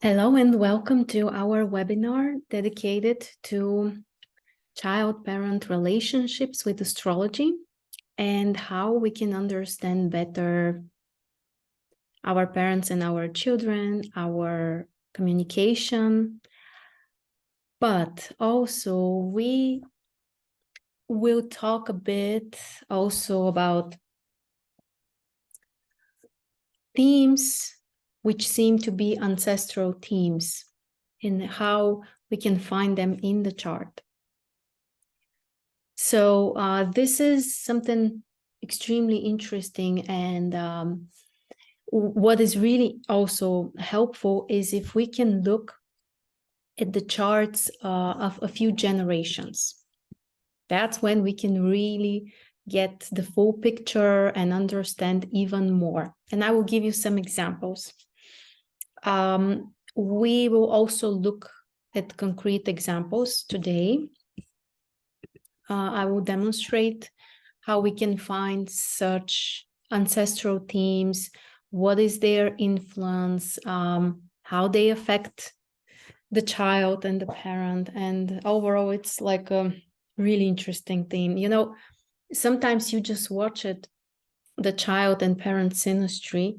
Hello and welcome to our webinar dedicated to child-parent relationships with astrology and how we can understand better our parents and our children, our communication. But also we will talk a bit also about themes which seem to be ancestral themes and how we can find them in the chart. So this is something extremely interesting, and what is really also helpful is if we can look at the charts of a few generations. That's when we can really get the full picture and understand even more. And I will give you some examples. We will also look at concrete examples today. I will demonstrate how we can find such ancestral themes, what is their influence, how they affect the child and the parent. And overall, it's like a really interesting theme. You know, sometimes you just watch it, the child and parent synastry,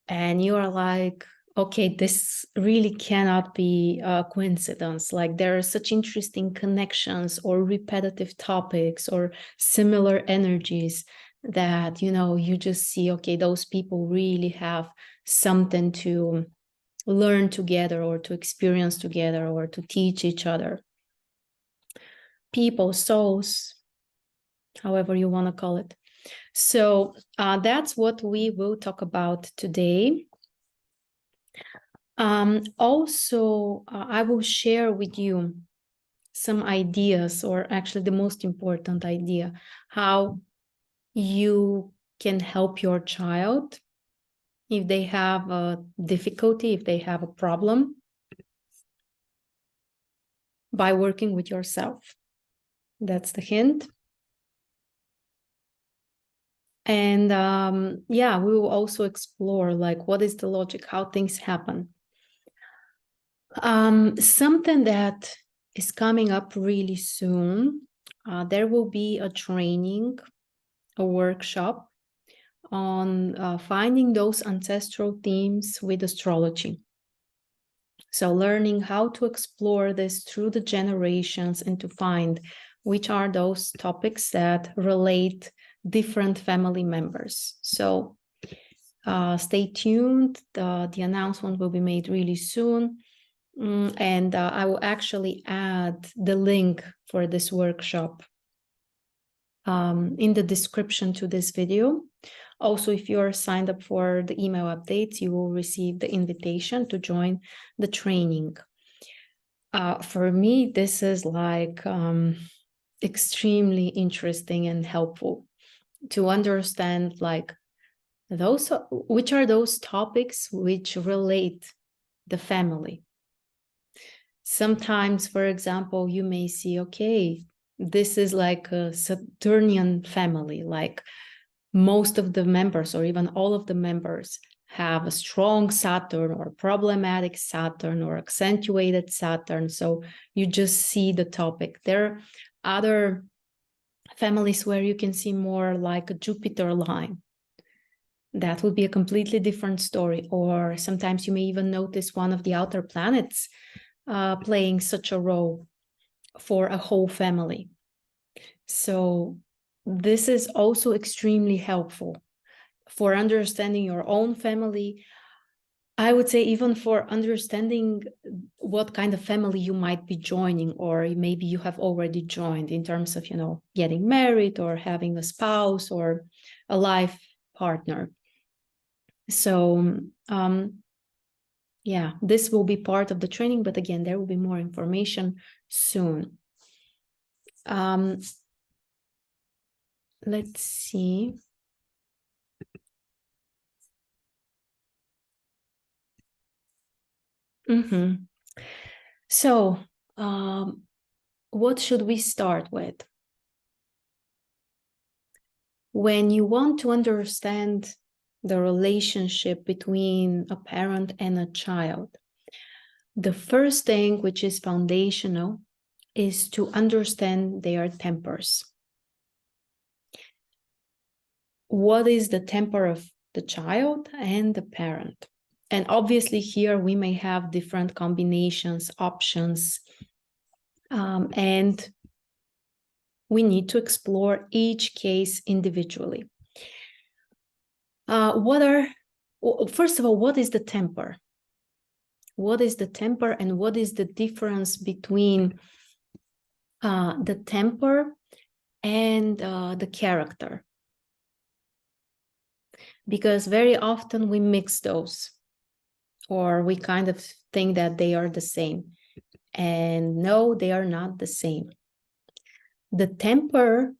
and you are like, okay, this really cannot be a coincidence. Like there are such interesting connections or repetitive topics or similar energies that, you know, you just see, okay, those people really have something to learn together or to experience together or to teach each other. People, souls, however you want to call it. So that's what we will talk about today. Also, I will share with you some ideas, or actually the most important idea, how you can help your child if they have a difficulty, if they have a problem, by working with yourself. That's the hint. And yeah, we will also explore like what is the logic, how things happen. Something that is coming up really soon, there will be a training, a workshop on finding those ancestral themes with astrology. So learning how to explore this through the generations and to find which are those topics that relate different family members. So stay tuned. The announcement will be made really soon. And I will actually add the link for this workshop in the description to this video. Also, if you're signed up for the email updates, you will receive the invitation to join the training. For me, this is like extremely interesting and helpful to understand like those, which are those topics which relate the family. Sometimes, for example, you may see, okay, this is like a Saturnian family, like most of the members or even all of the members have a strong Saturn or problematic Saturn or accentuated Saturn. So you just see the topic. There are other families where you can see more like a Jupiter line. That would be a completely different story. Or sometimes you may even notice one of the outer planets playing such a role for a whole family. So this is also extremely helpful for understanding your own family. I would say even for understanding what kind of family you might be joining, or maybe you have already joined in terms of, you know, getting married or having a spouse or a life partner. So yeah, this will be part of the training, but again, there will be more information soon. Let's see. So, what should we start with? When you want to understand the relationship between a parent and a child, The first thing, which is foundational, is to understand their tempers. What is the temper of the child and the parent? And obviously here we may have different combinations, options, and we need to explore each case individually. First of all, what is the temper? What is the temper and what is the difference between the temper and the character? Because very often we mix those, or we kind of think that they are the same. And no, they are not the same. The temper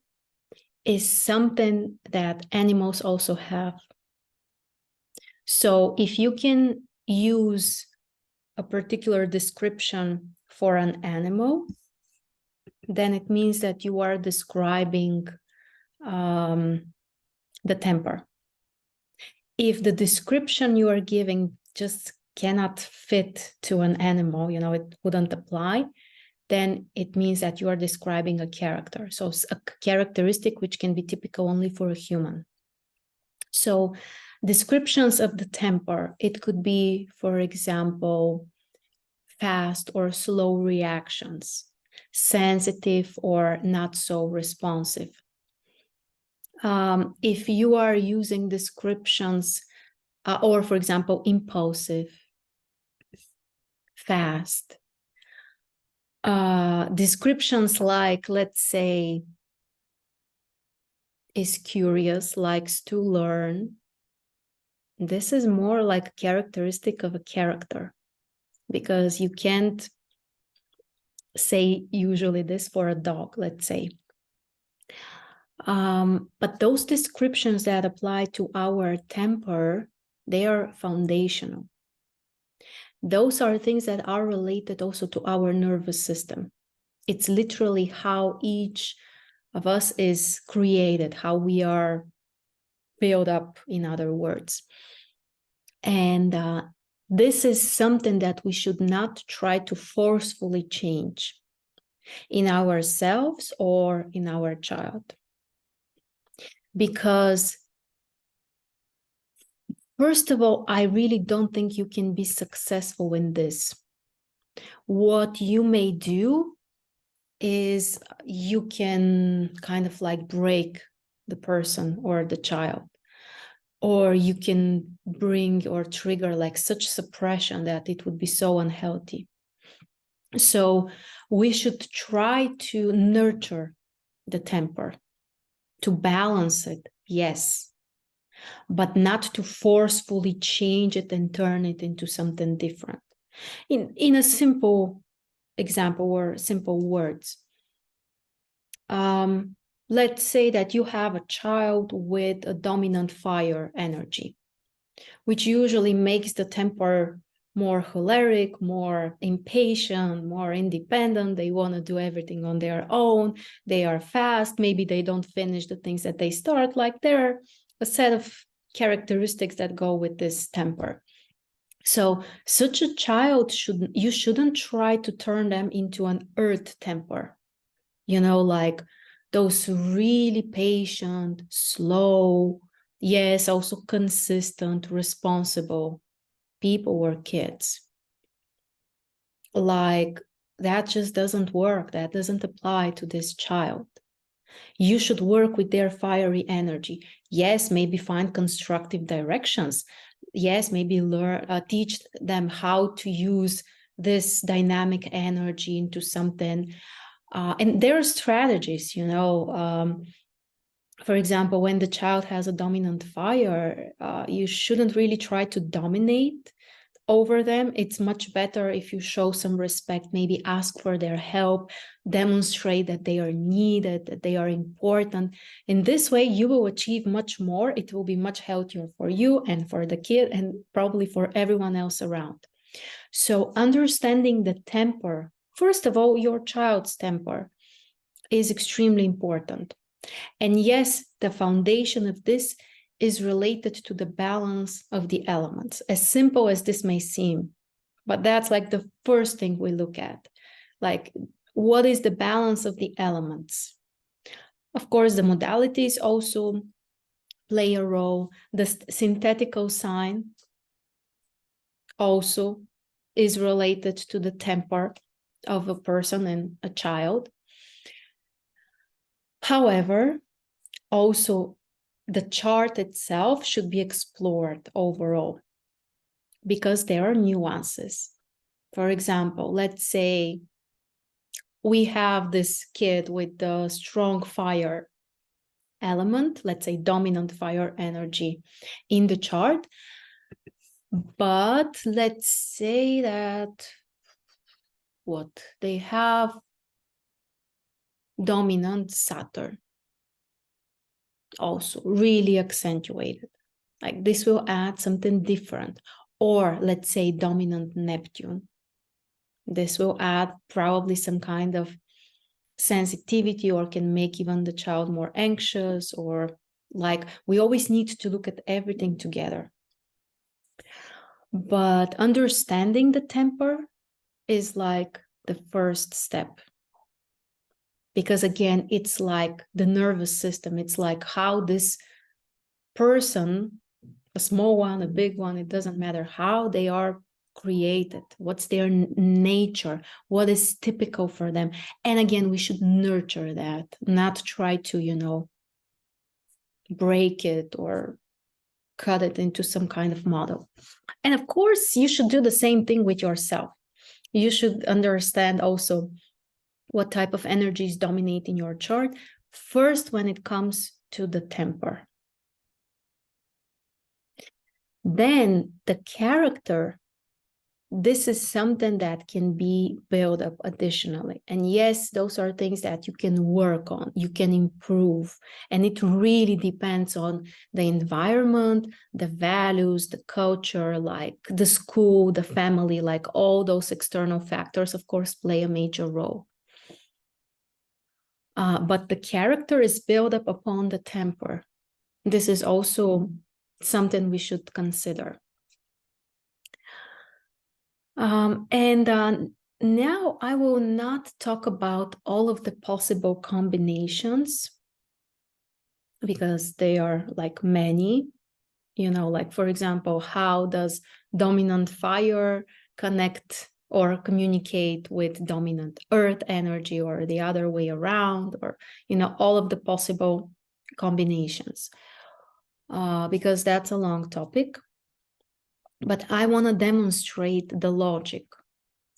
is something that animals also have. So if you can use a particular description for an animal, then it means that you are describing the temper. If the description you are giving just cannot fit to an animal, it wouldn't apply, then it means that you are describing a character. So a characteristic which can be typical only for a human. So descriptions of the temper, it could be, for example, fast or slow reactions, sensitive or not so responsive. If you are using descriptions, or for example, impulsive, fast, descriptions like, let's say, is curious, likes to learn, this is more like a characteristic of a character, because you can't say usually this for a dog, let's say. But those descriptions that apply to our temper, they are foundational. Those are things that are related also to our nervous system. It's literally how each of us is created, how we are built up, in other words. And this is something that we should not try to forcefully change in ourselves or in our child. Because, first of all, I really don't think you can be successful in this. What you may do is you can kind of like break the person or the child, or you can bring or trigger like such suppression that it would be so unhealthy. So we should try to nurture the temper, to balance it, yes, but not to forcefully change it and turn it into something different. In a simple example or simple words, let's say that you have a child with a dominant fire energy, which usually makes the temper more choleric, more impatient, more independent. They want to do everything on their own. They are fast. Maybe they don't finish the things that they start. Like, there are a set of characteristics that go with this temper. So such a child, you shouldn't try to turn them into an earth temper, like those really patient, slow, yes, also consistent, responsible people or kids. Like, that just doesn't work. That doesn't apply to this child. You should work with their fiery energy. Yes, maybe find constructive directions. Yes, maybe teach them how to use this dynamic energy into something. And there are strategies, for example, when the child has a dominant fire, you shouldn't really try to dominate over them. It's much better if you show some respect, maybe ask for their help, demonstrate that they are needed, that they are important. In this way, you will achieve much more. It will be much healthier for you and for the kid and probably for everyone else around. So understanding the temper, first of all, your child's temper, is extremely important. And yes, the foundation of this is related to the balance of the elements. As simple as this may seem, But that's like the first thing we look at. Like, what is the balance of the elements? Of course, the modalities also play a role. The synthetical sign also is related to the temper of a person and a child. However, also the chart itself should be explored overall because there are nuances. For example, let's say we have this kid with the strong fire element, let's say dominant fire energy in the chart. But let's say that they have dominant Saturn, also really accentuated. Like this will add something different. Or let's say dominant Neptune. This will add probably some kind of sensitivity or can make even the child more anxious, or like we always need to look at everything together. But understanding the temper is like the first step. Because again, it's like the nervous system. It's like how this person, a small one, a big one, it doesn't matter how they are created, what's their nature, what is typical for them. And again, we should nurture that, not try to, break it or cut it into some kind of model. And of course, you should do the same thing with yourself. You should understand also what type of energies dominate in your chart, first when it comes to the temper. Then the character, this is something that can be built up additionally. And yes, those are things that you can work on, you can improve. And it really depends on the environment, the values, the culture, like the school, the family, like all those external factors, of course, play a major role. But the character is built up upon the temper. This is also something we should consider. Now I will not talk about all of the possible combinations because they are like many, like for example, how does dominant fire connect or communicate with dominant earth energy, or the other way around, or, all of the possible combinations, because that's a long topic. But I want to demonstrate the logic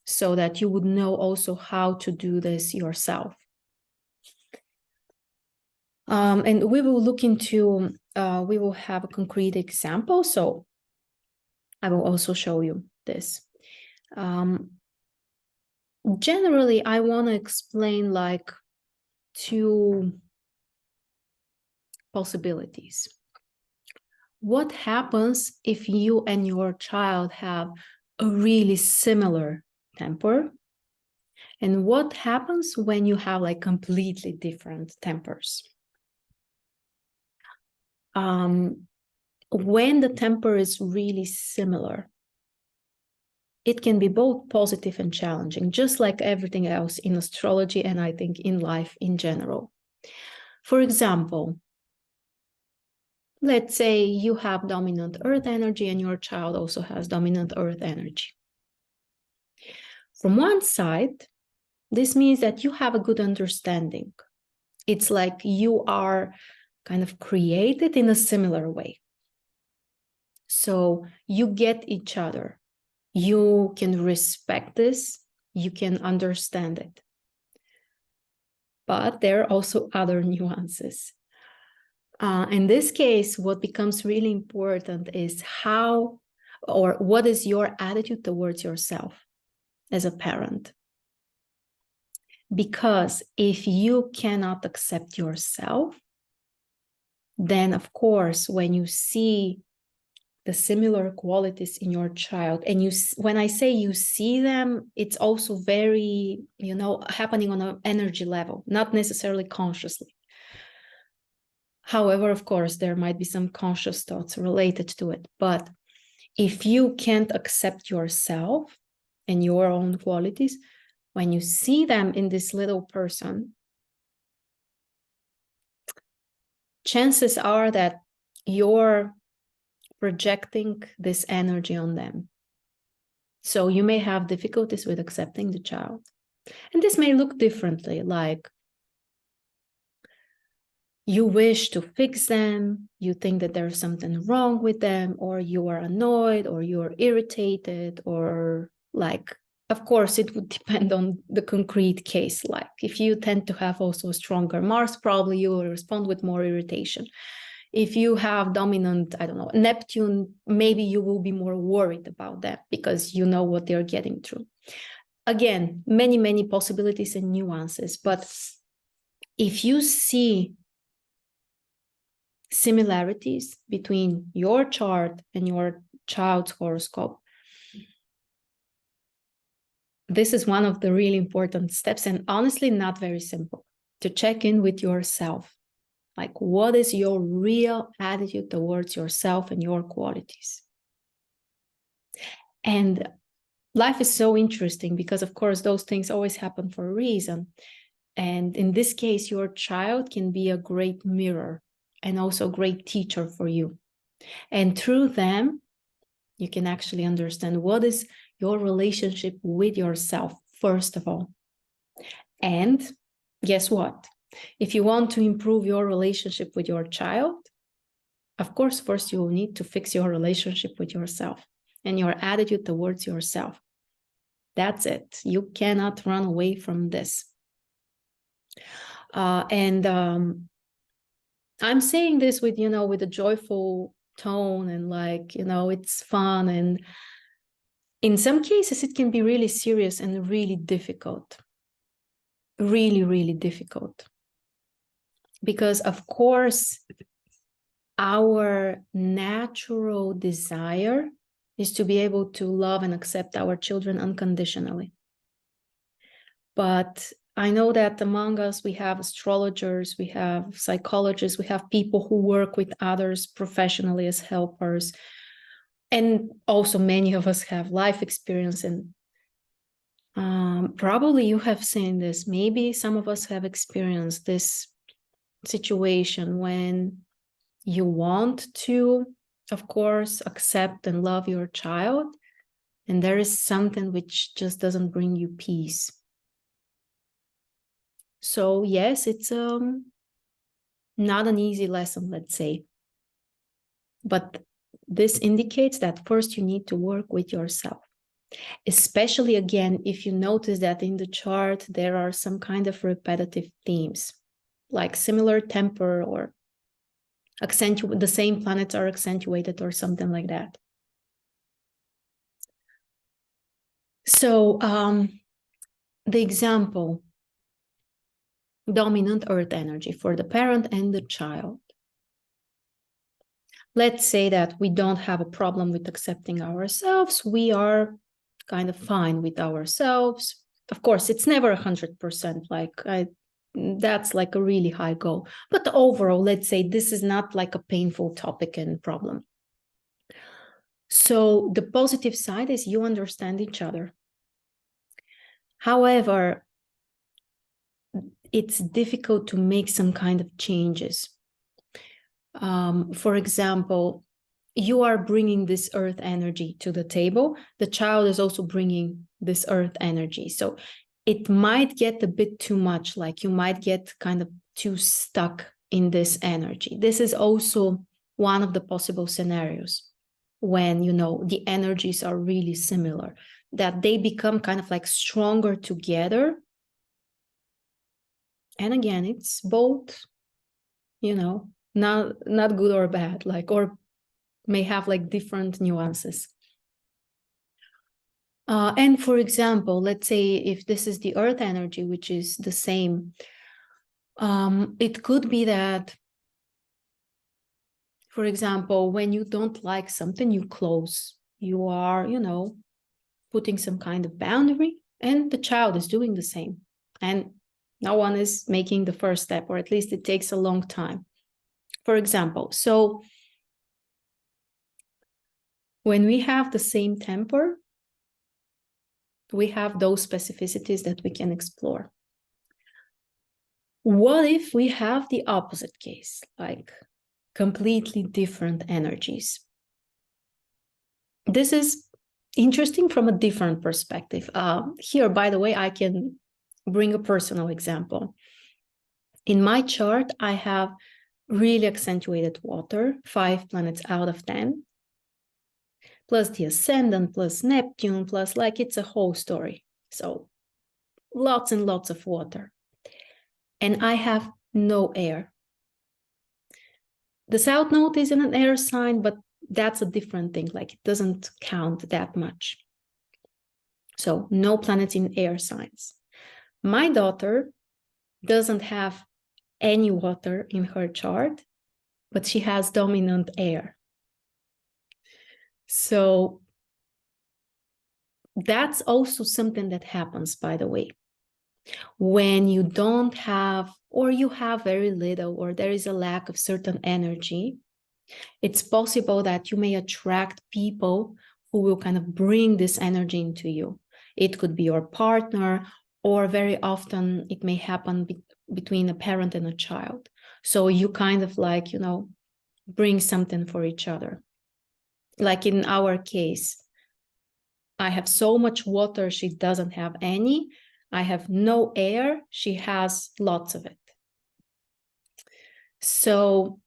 so that you would know also how to do this yourself. And we will look into, we will have a concrete example. So I will also show you this. Generally, I want to explain like two possibilities. What happens if you and your child have a really similar temper? And what happens when you have like completely different tempers? When the temper is really similar, it can be both positive and challenging, just like everything else in astrology, and I think in life in general. For example, let's say you have dominant earth energy and your child also has dominant earth energy. From one side, this means that you have a good understanding. It's like you are kind of created in a similar way. So you get each other. You can respect this. You can understand it. But there are also other nuances. In this case, what becomes really important is how, or what is your attitude towards yourself as a parent. Because if you cannot accept yourself, then of course, when you see the similar qualities in your child, and when I say you see them, it's also very, happening on an energy level, not necessarily consciously. However, of course, there might be some conscious thoughts related to it. But if you can't accept yourself, and your own qualities, when you see them in this little person, chances are that you're projecting this energy on them. So you may have difficulties with accepting the child. And this may look differently, like you wish to fix them, you think that there's something wrong with them, or you are annoyed, or you're irritated, or like, of course, it would depend on the concrete case. Like if you tend to have also stronger Mars, probably you will respond with more irritation. If you have dominant, I don't know, Neptune, maybe you will be more worried about that because you know what they're getting through. Again, many, many possibilities and nuances. But if you see similarities between your chart and your child's horoscope, this is one of the really important steps, and honestly not very simple, to check in with yourself. Like, what is your real attitude towards yourself and your qualities? And life is so interesting because, of course, those things always happen for a reason. And in this case, your child can be a great mirror and also a great teacher for you. And through them, you can actually understand what is your relationship with yourself, first of all. And guess what? If you want to improve your relationship with your child, of course, first you will need to fix your relationship with yourself and your attitude towards yourself. That's it. You cannot run away from this. I'm saying this with, with a joyful tone and like, it's fun. And in some cases, it can be really serious and really difficult. Really, really difficult. Because of course, our natural desire is to be able to love and accept our children unconditionally. But I know that among us, we have astrologers, we have psychologists, we have people who work with others professionally as helpers. And also many of us have life experience. And probably you have seen this. Maybe some of us have experienced this situation when you want to, of course, accept and love your child, and there is something which just doesn't bring you peace. So yes, it's not an easy lesson, let's say. But this indicates that first you need to work with yourself. Especially, again, if you notice that in the chart, there are some kind of repetitive themes, like similar temper or the same planets are accentuated or something like that. So the example, dominant earth energy for the parent and the child. Let's say that we don't have a problem with accepting ourselves. We are kind of fine with ourselves. Of course, it's never 100%, that's like a really high goal. But overall, let's say this is not like a painful topic and problem. So the positive side is you understand each other. However, it's difficult to make some kind of changes. For example, you are bringing this earth energy to the table. The child is also bringing this earth energy. So it might get a bit too much, like you might get kind of too stuck in this energy. This is also one of the possible scenarios when, the energies are really similar, that they become kind of like stronger together. And again, it's both, not good or bad, or may have like different nuances. And for example, let's say if this is the earth energy, which is the same, it could be that, for example, when you don't like something, you close. You are, putting some kind of boundary, and the child is doing the same. And no one is making the first step, or at least it takes a long time. For example, so when we have the same temper, we have those specificities that we can explore. What if we have the opposite case, like completely different energies? This is interesting from a different perspective. Here, by the way, I can bring a personal example. In my chart, I have really accentuated water, 5 planets out of 10, plus the ascendant, plus Neptune, plus like it's a whole story. So lots and lots of water. And I have no air. The South Node is in an air sign, but that's a different thing. Like it doesn't count that much. So no planets in air signs. My daughter doesn't have any water in her chart, but she has dominant air. So that's also something that happens, by the way. When you don't have, or you have very little, or there is a lack of certain energy, it's possible that you may attract people who will kind of bring this energy into you. It could be your partner, or very often it may happen between a parent and a child. So you kind of like, bring something for each other. Like in our case, I have so much water, she doesn't have any. I have no air, she has lots of it. So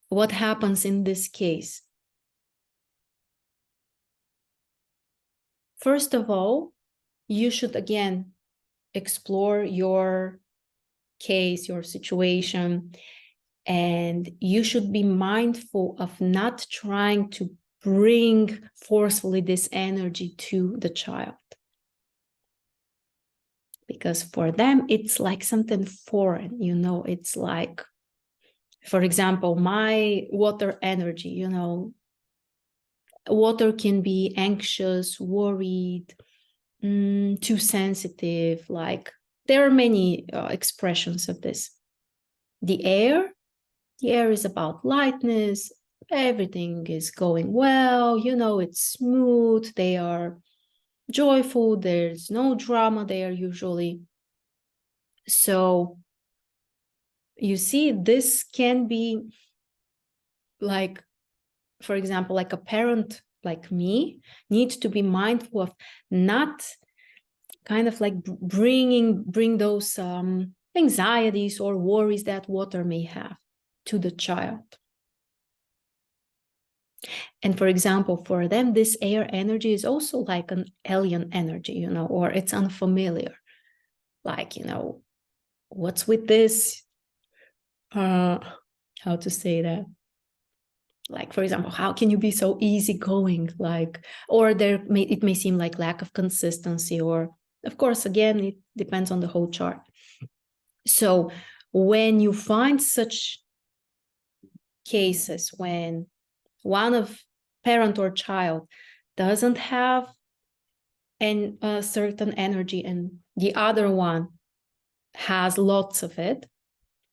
what happens in this case? First of all, you should again explore your case, your situation, and you should be mindful of not trying to bring forcefully this energy to the child. Because for them, it's like something foreign, it's like, for example, my water energy, water can be anxious, worried, too sensitive, like there are many expressions of this. The air is about lightness, everything is going well, it's smooth, they are joyful, there's no drama there usually. So you see, this can be like, for example, like a parent like me needs to be mindful of not kind of like bring those anxieties or worries that water may have to the child. And for example, for them, this air energy is also like an alien energy, or it's unfamiliar. Like, what's with this? How to say that? Like, for example, how can you be so easygoing? Like, or it may seem like lack of consistency, or of course, again, it depends on the whole chart. So when you find such cases when one of parent or child doesn't have a certain energy and the other one has lots of it,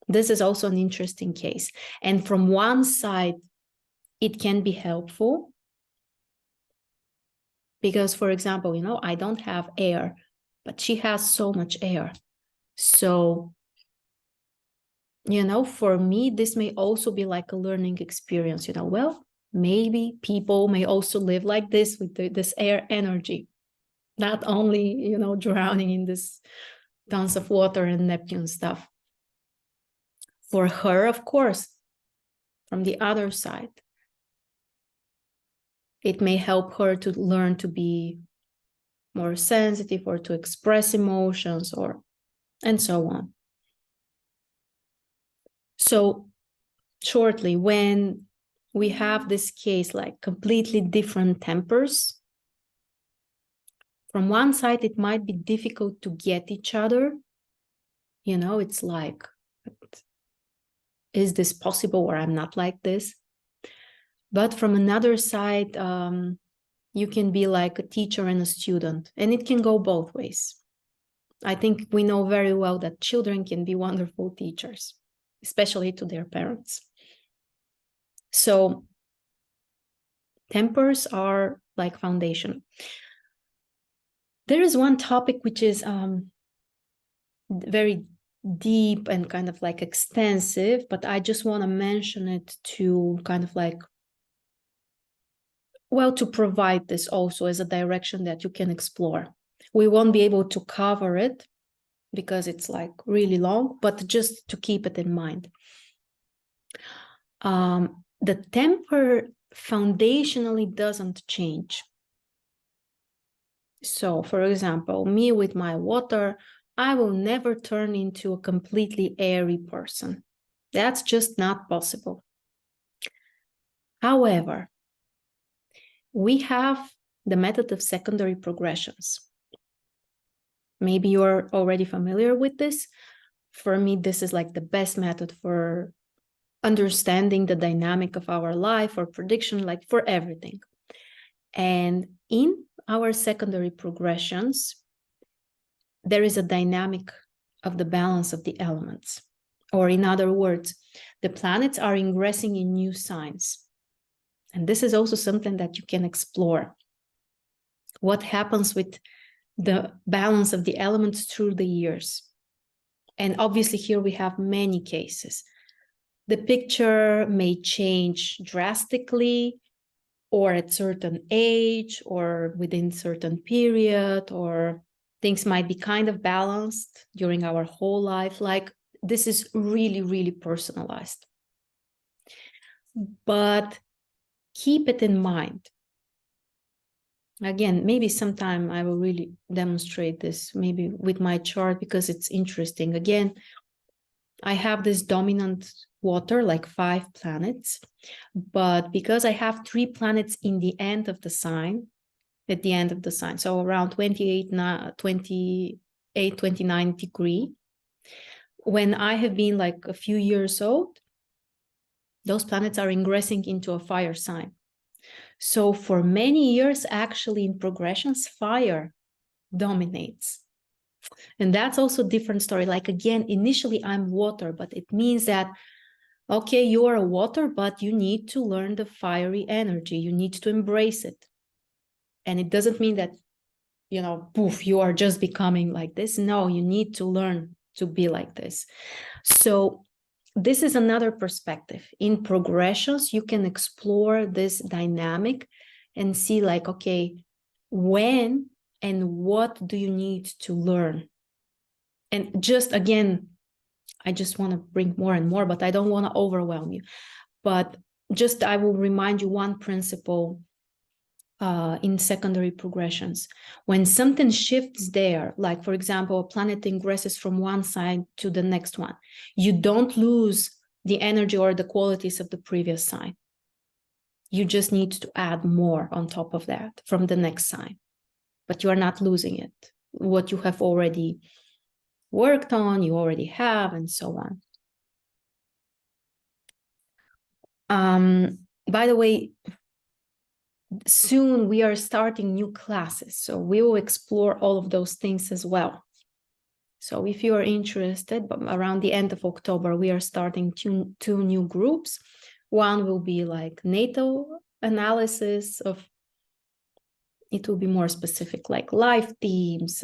this is also an interesting case. And from one side, it can be helpful because, for example, I don't have air, but she has so much air. So, for me, this may also be like a learning experience, well, maybe people may also live like this with this air energy, not only, drowning in this tons of water and Neptune stuff. For her, of course, from the other side, it may help her to learn to be more sensitive or to express emotions and so on. So shortly, when we have this case like completely different tempers, from one side, it might be difficult to get each other. It's like, is this possible, or I'm not like this? But from another side, you can be like a teacher and a student, and it can go both ways. I think we know very well that children can be wonderful teachers, especially to their parents. So tempers are like foundation. There is one topic which is very deep and kind of like extensive, but I just want to mention it to kind of like, well, to provide this also as a direction that you can explore. We won't be able to cover it because it's like really long, but just to keep it in mind. The temper foundationally doesn't change. So, for example, me with my water, I will never turn into a completely airy person. That's just not possible. However, we have the method of secondary progressions. Maybe you're already familiar with this. For me, this is like the best method for understanding the dynamic of our life or prediction, like for everything. And in our secondary progressions, there is a dynamic of the balance of the elements. Or in other words, the planets are ingressing in new signs. And this is also something that you can explore. What happens with the balance of the elements through the years? And obviously here we have many cases. The picture may change drastically, or at certain age, or within certain period, or things might be kind of balanced during our whole life. Like, this is really, really personalized. But keep it in mind. Again, maybe sometime I will really demonstrate this, maybe with my chart, because it's interesting. Again, I have this dominant water, like 5 planets, but because I have 3 planets in the end of the sign, at the end of the sign, so around 28, 29 degree, when I have been like a few years old, those planets are ingressing into a fire sign. So for many years, actually in progressions, fire dominates. And that's also a different story. Like, again, initially I'm water, but it means that, okay, you are a water, but you need to learn the fiery energy. You need to embrace it. And it doesn't mean that, you know, poof, you are just becoming like this. No, you need to learn to be like this. So this is another perspective. In progressions, you can explore this dynamic and see like, okay, when and what do you need to learn? And just again, I just want to bring more and more, but I don't want to overwhelm you. But just I will remind you one principle in secondary progressions. When something shifts there, like for example, a planet ingresses from one side to the next one, you don't lose the energy or the qualities of the previous sign. You just need to add more on top of that from the next sign, but you are not losing it. What you have already worked on, you already have, and so on. By the way, soon we are starting new classes, so we will explore all of those things as well. So if you are interested, but around the end of October, we are starting two new groups. One will be like natal analysis of, it will be more specific, like life themes,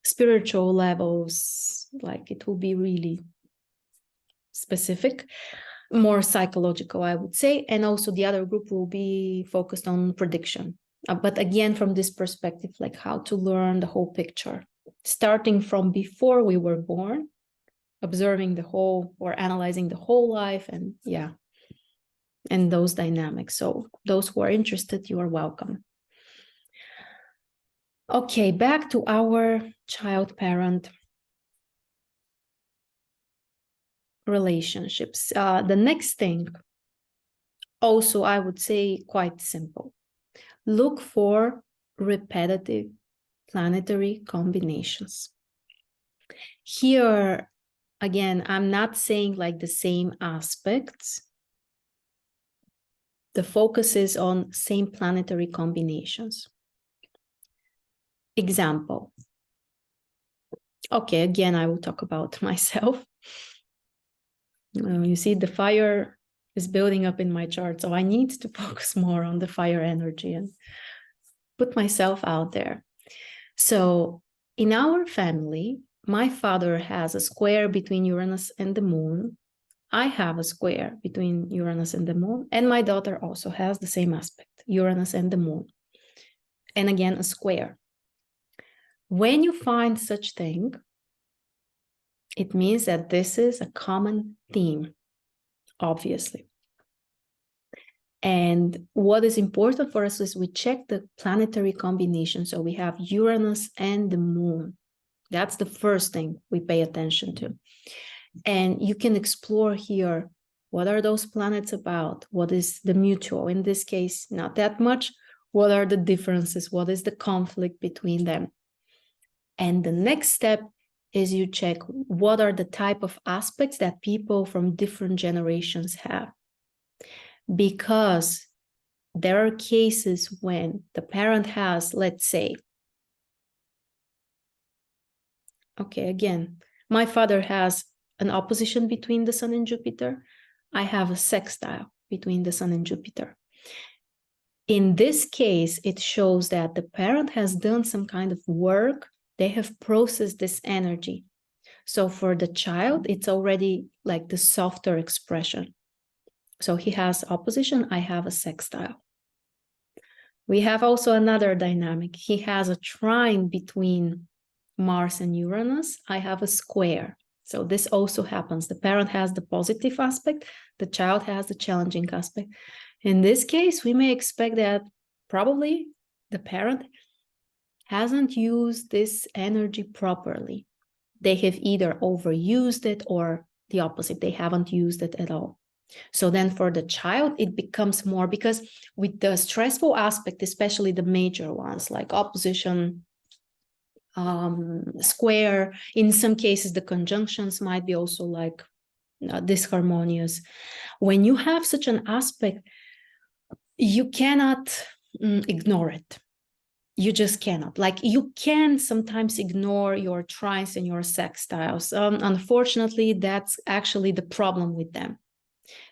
spiritual levels, like it will be really specific, more psychological, I would say. And also the other group will be focused on prediction. But again, from this perspective, like how to learn the whole picture, starting from before we were born, observing the whole or analyzing the whole life, and yeah, and those dynamics. So those who are interested, you are welcome. Okay, back to our child-parent relationships. The next thing, also, I would say quite simple. Look for repetitive planetary combinations. Here, again, I'm not saying like the same aspects. The focus is on same planetary combinations. Example. Okay, again, I will talk about myself. You see, the fire is building up in my chart, so I need to focus more on the fire energy. And put myself out there. So in our family, my father has a square between Uranus and the moon. I have a square between Uranus and the moon, and my daughter also has the same aspect, Uranus and the moon. And again, a square. When you find such thing, it means that this is a common theme, obviously. And what is important for us is we check the planetary combination. So we have Uranus and the moon. That's the first thing we pay attention to. And you can explore here, what are those planets about? What is the mutual? In this case, not that much. What are the differences? What is the conflict between them? And the next step is you check what are the type of aspects that people from different generations have. Because there are cases when the parent has, let's say, okay, again, my father has an opposition between the Sun and Jupiter. I have a sextile between the Sun and Jupiter. In this case, it shows that the parent has done some kind of work. They have processed this energy. So for the child, it's already like the softer expression. So he has opposition, I have a sextile. We have also another dynamic. He has a trine between Mars and Uranus. I have a square. So this also happens. The parent has the positive aspect, the child has the challenging aspect. In this case, we may expect that probably the parent hasn't used this energy properly. They have either overused it or the opposite. They haven't used it at all. So then for the child, it becomes more, because with the stressful aspect, especially the major ones like opposition, square, in some cases, the conjunctions might be also like disharmonious. When you have such an aspect, you cannot ignore it. You just cannot. Like, you can sometimes ignore your trines and your sextiles. Unfortunately, that's actually the problem with them.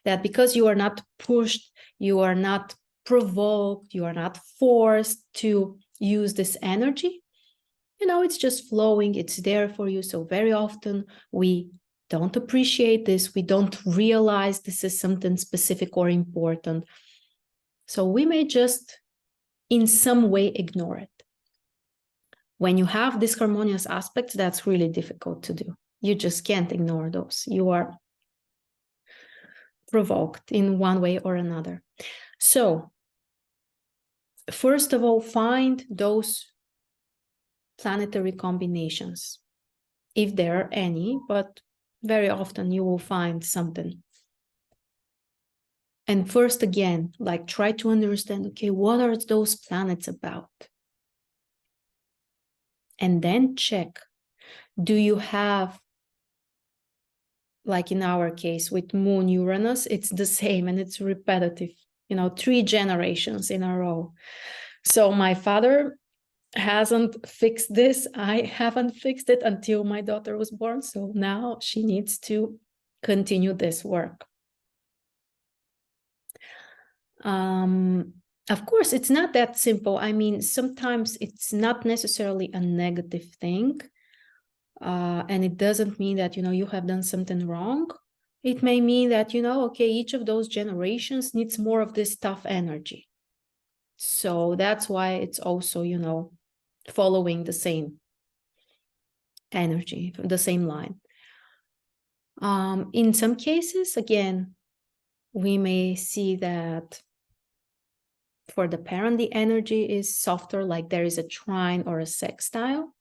That because you are not pushed, you are not provoked, you are not forced to use this energy, it's just flowing, it's there for you. So very often we don't appreciate this, we don't realize this is something specific or important. So we may just in some way ignore it. When you have disharmonious aspects, that's really difficult to do. You just can't ignore those. You are provoked in one way or another. So first of all, find those planetary combinations, if there are any, but very often you will find something. And first, again, like, try to understand, okay, what are those planets about? And then check, do you have, like in our case with Moon Uranus, it's the same and it's repetitive, 3 generations in a row. So my father hasn't fixed this. I haven't fixed it until my daughter was born. So now she needs to continue this work. Of course, it's not that simple. I mean, sometimes it's not necessarily a negative thing. And it doesn't mean that, you have done something wrong. It may mean that, okay, each of those generations needs more of this tough energy. So that's why it's also, following the same energy, the same line. In some cases, again, we may see that for the parent, the energy is softer, like there is a trine or a sextile.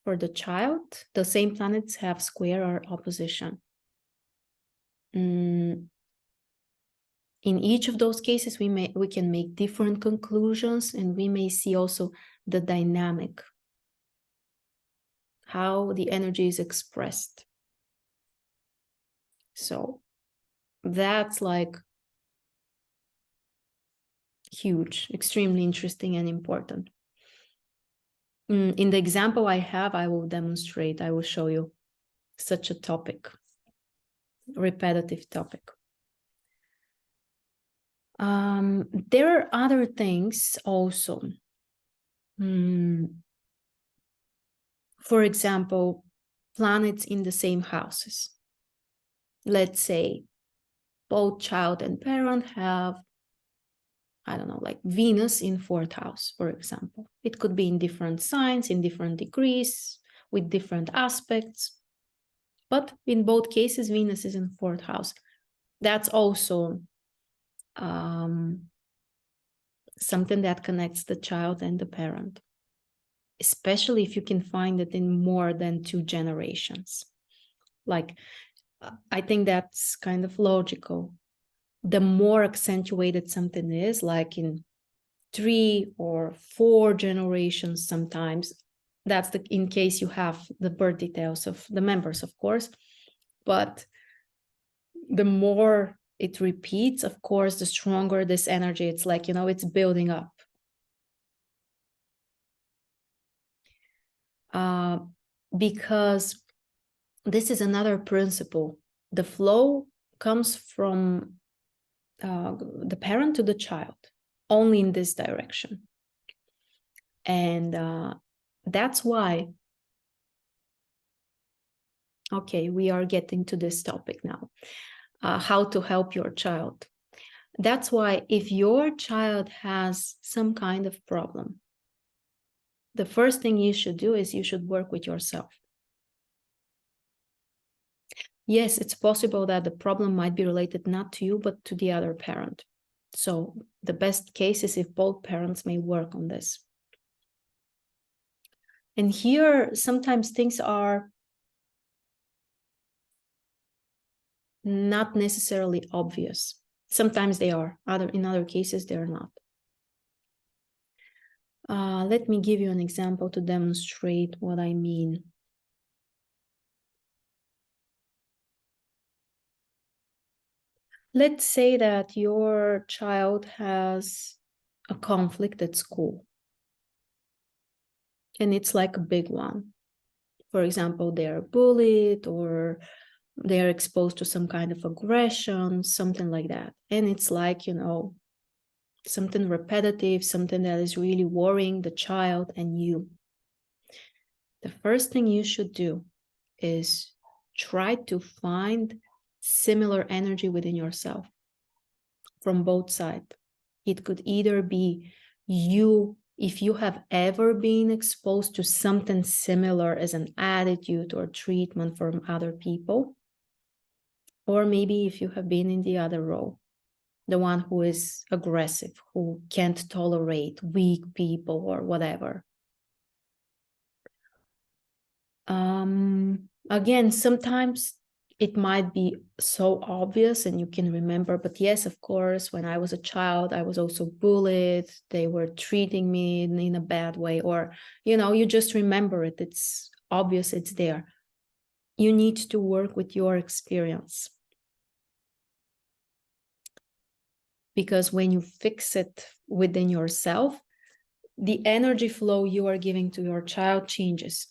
For the child, the same planets have square or opposition. In each of those cases, we can make different conclusions, and we may see also the dynamic, how the energy is expressed. So that's like huge, extremely interesting and important. In the example I have, I will demonstrate, I will show you such a topic, repetitive topic. There are other things also. For example, planets in the same houses. Let's say both child and parent have, I don't know, like Venus in 4th house, for example. It could be in different signs, in different degrees, with different aspects. But in both cases, Venus is in 4th house. That's also something that connects the child and the parent, especially if you can find it in more than 2 generations. Like, I think that's kind of logical. The more accentuated something is, like in 3 or 4 generations sometimes, that's in case you have the birth details of the members, of course, but the more it repeats, of course, the stronger this energy. It's like, it's building up. Because this is another principle. The flow comes from the parent to the child, only in this direction. And that's why, okay, we are getting to this topic now, how to help your child. That's why if your child has some kind of problem, the first thing you should do is you should work with yourself. Yes, it's possible that the problem might be related not to you, but to the other parent. So the best case is if both parents may work on this. And here, sometimes things are not necessarily obvious. Sometimes they are. In other cases, they're not. Let me give you an example to demonstrate what I mean. Let's say that your child has a conflict at school, and it's like a big one. For example, they're bullied or they're exposed to some kind of aggression, something like that. And it's like, something repetitive, something that is really worrying the child and you. The first thing you should do is try to find similar energy within yourself from both sides. It could either be you, if you have ever been exposed to something similar as an attitude or treatment from other people, or maybe if you have been in the other role, the one who is aggressive, who can't tolerate weak people or whatever. Again, sometimes it might be so obvious and you can remember, but yes, of course, when I was a child, I was also bullied. They were treating me in a bad way, or, you just remember it. It's obvious, it's there. You need to work with your experience. Because when you fix it within yourself, the energy flow you are giving to your child changes.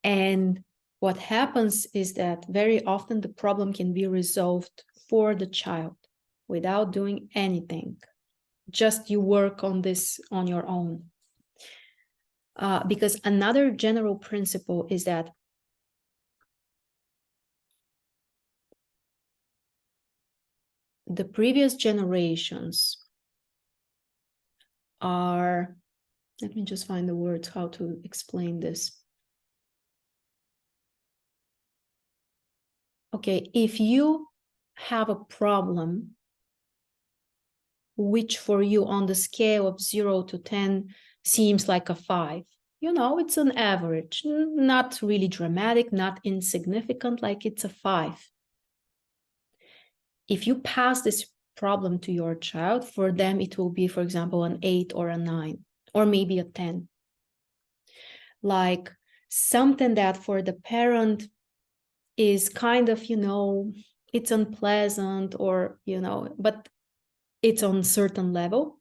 And what happens is that very often the problem can be resolved for the child without doing anything. Just you work on this on your own. Because another general principle is that the previous generations are, let me just find the words how to explain this. Okay, if you have a problem, which for you on the scale of 0 to 10 seems like a 5, it's an average, not really dramatic, not insignificant, like it's a 5. If you pass this problem to your child, for them it will be, for example, an 8 or a 9, or maybe a 10. Like something that for the parent is kind of, it's unpleasant, or, but it's on a certain level.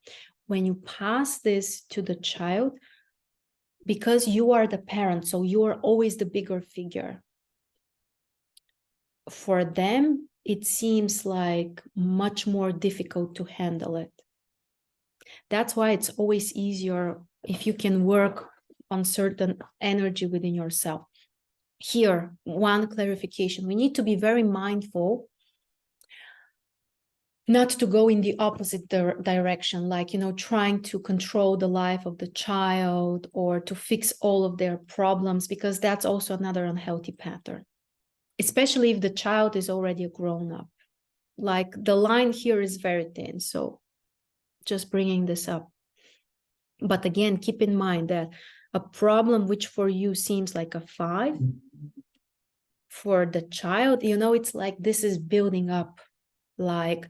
When you pass this to the child, because you are the parent, so you are always the bigger figure. For them, it seems like much more difficult to handle it. That's why it's always easier if you can work on certain energy within yourself. Here, one clarification: we need to be very mindful not to go in the opposite direction, like, trying to control the life of the child or to fix all of their problems, because that's also another unhealthy pattern, especially if the child is already a grown-up. Like, the line here is very thin, so just bringing this up. But again, keep in mind that a problem which for you seems like a 5, for the child, it's like this is building up, like,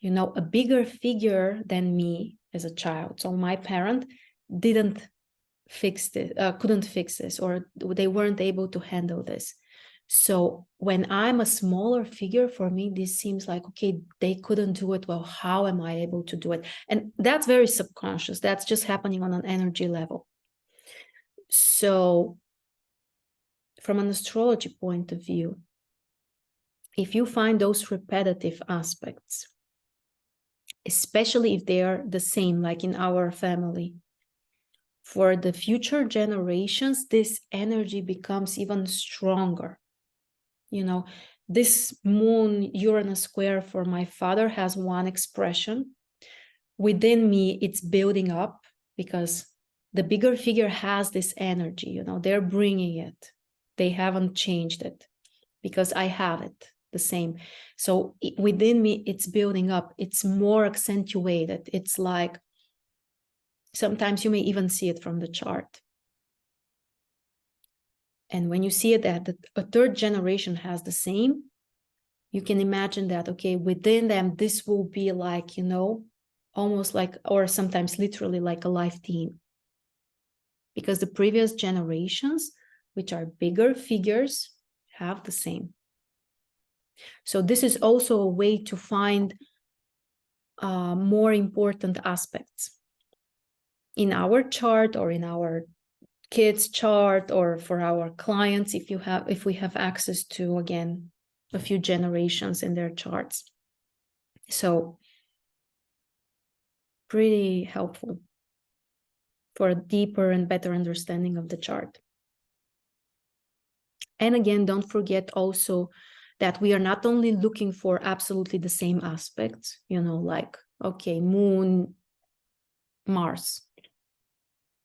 a bigger figure than me as a child. So my parent couldn't fix this, or they weren't able to handle this. So when I'm a smaller figure, for me, this seems like, okay, they couldn't do it well. How am I able to do it? And that's very subconscious. That's just happening on an energy level. So from an astrology point of view, if you find those repetitive aspects, especially if they are the same, like in our family, for the future generations, this energy becomes even stronger. This moon Uranus square for my father has one expression. Within me, it's building up because the bigger figure has this energy, they're bringing it. They haven't changed it because I have it the same. So within me, it's building up. It's more accentuated. It's like, sometimes you may even see it from the chart. And when you see it that a third generation has the same, you can imagine that, okay, within them, this will be like, almost like, or sometimes literally like a life theme. Because the previous generations, which are bigger figures, have the same. So this is also a way to find more important aspects in our chart, or in our kids chart, or for our clients, if we have access to, again, a few generations in their charts. So pretty helpful for a deeper and better understanding of the chart. And again, don't forget also that we are not only looking for absolutely the same aspects, like, okay, moon, Mars,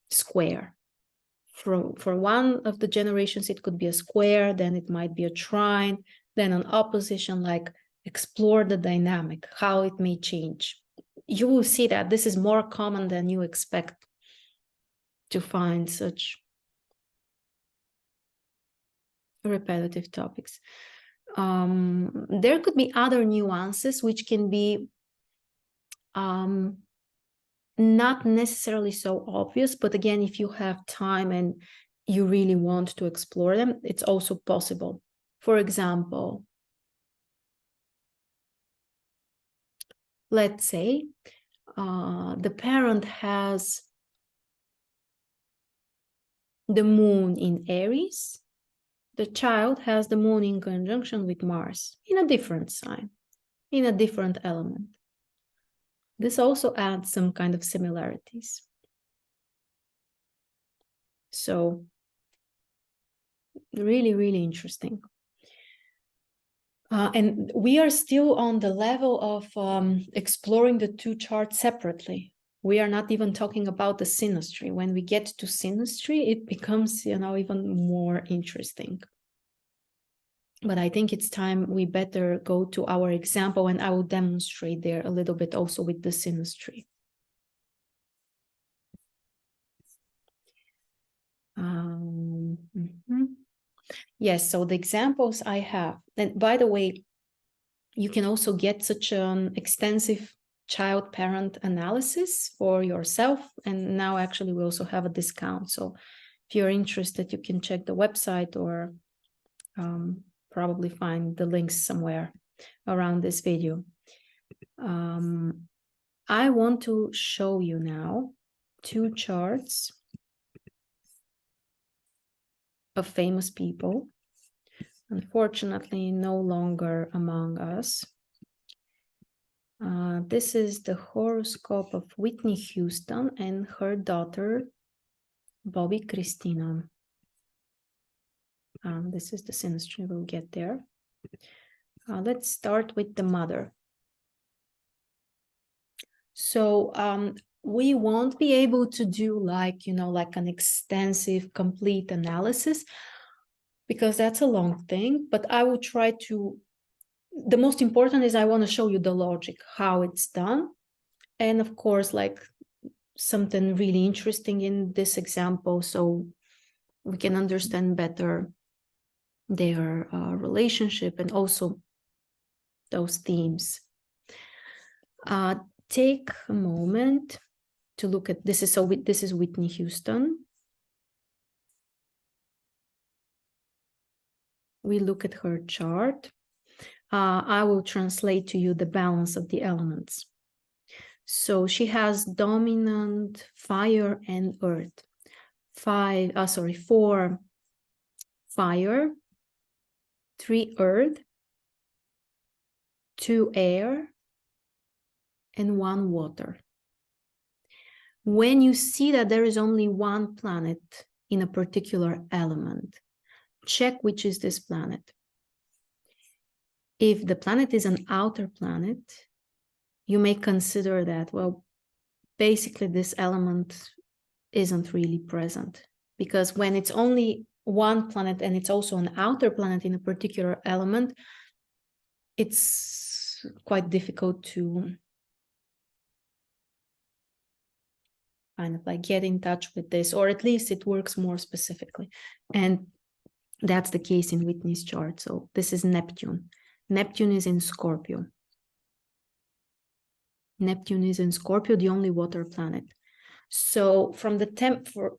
square. For one of the generations, it could be a square, then it might be a trine, then an opposition, like explore the dynamic, how it may change. You will see that this is more common than you expect to find such repetitive topics. There could be other nuances which can be not necessarily so obvious, but again, if you have time and you really want to explore them, it's also possible. For example, let's say the parent has the moon in Aries, the child has the moon in conjunction with Mars in a different sign, in a different element. This also adds some kind of similarities. So really, really interesting. And we are still on the level of exploring the two charts separately. We are not even talking about the synastry. When we get to synastry, it becomes, even more interesting. But I think it's time we better go to our example, and I will demonstrate there a little bit also with the synastry. Yes, so the examples I have, and by the way, you can also get such an extensive child-parent analysis for yourself. And now actually we also have a discount. So if you're interested, you can check the website, or probably find the links somewhere around this video. I want to show you now two charts of famous people. unfortunately no longer among us. This is the horoscope of Whitney Houston and her daughter, Bobby Christina. This is the synastry, we'll get there. Let's start with the mother. So we won't be able to do like an extensive, complete analysis because that's a long thing, but I will try to, the most important is I want to show you the logic, how it's done. And of course, like something really interesting in this example, so we can understand better their relationship and also those themes. Take a moment to look at this. This is Whitney Houston. We look at her chart. I will translate to you the balance of the elements. So she has dominant fire and earth. 4 fire, 3 earth, 2 air, and 1 water. When you see that there is only 1 planet in a particular element, check which is this planet. If the planet is an outer planet, you may consider that, well, basically this element isn't really present, because when it's only 1 planet and it's also an outer planet in a particular element, it's quite difficult to kind of like get in touch with this, or at least it works more specifically. And that's the case in Whitney's chart. So this is Neptune. Neptune is in Scorpio. Neptune is in Scorpio, the only water planet. So from the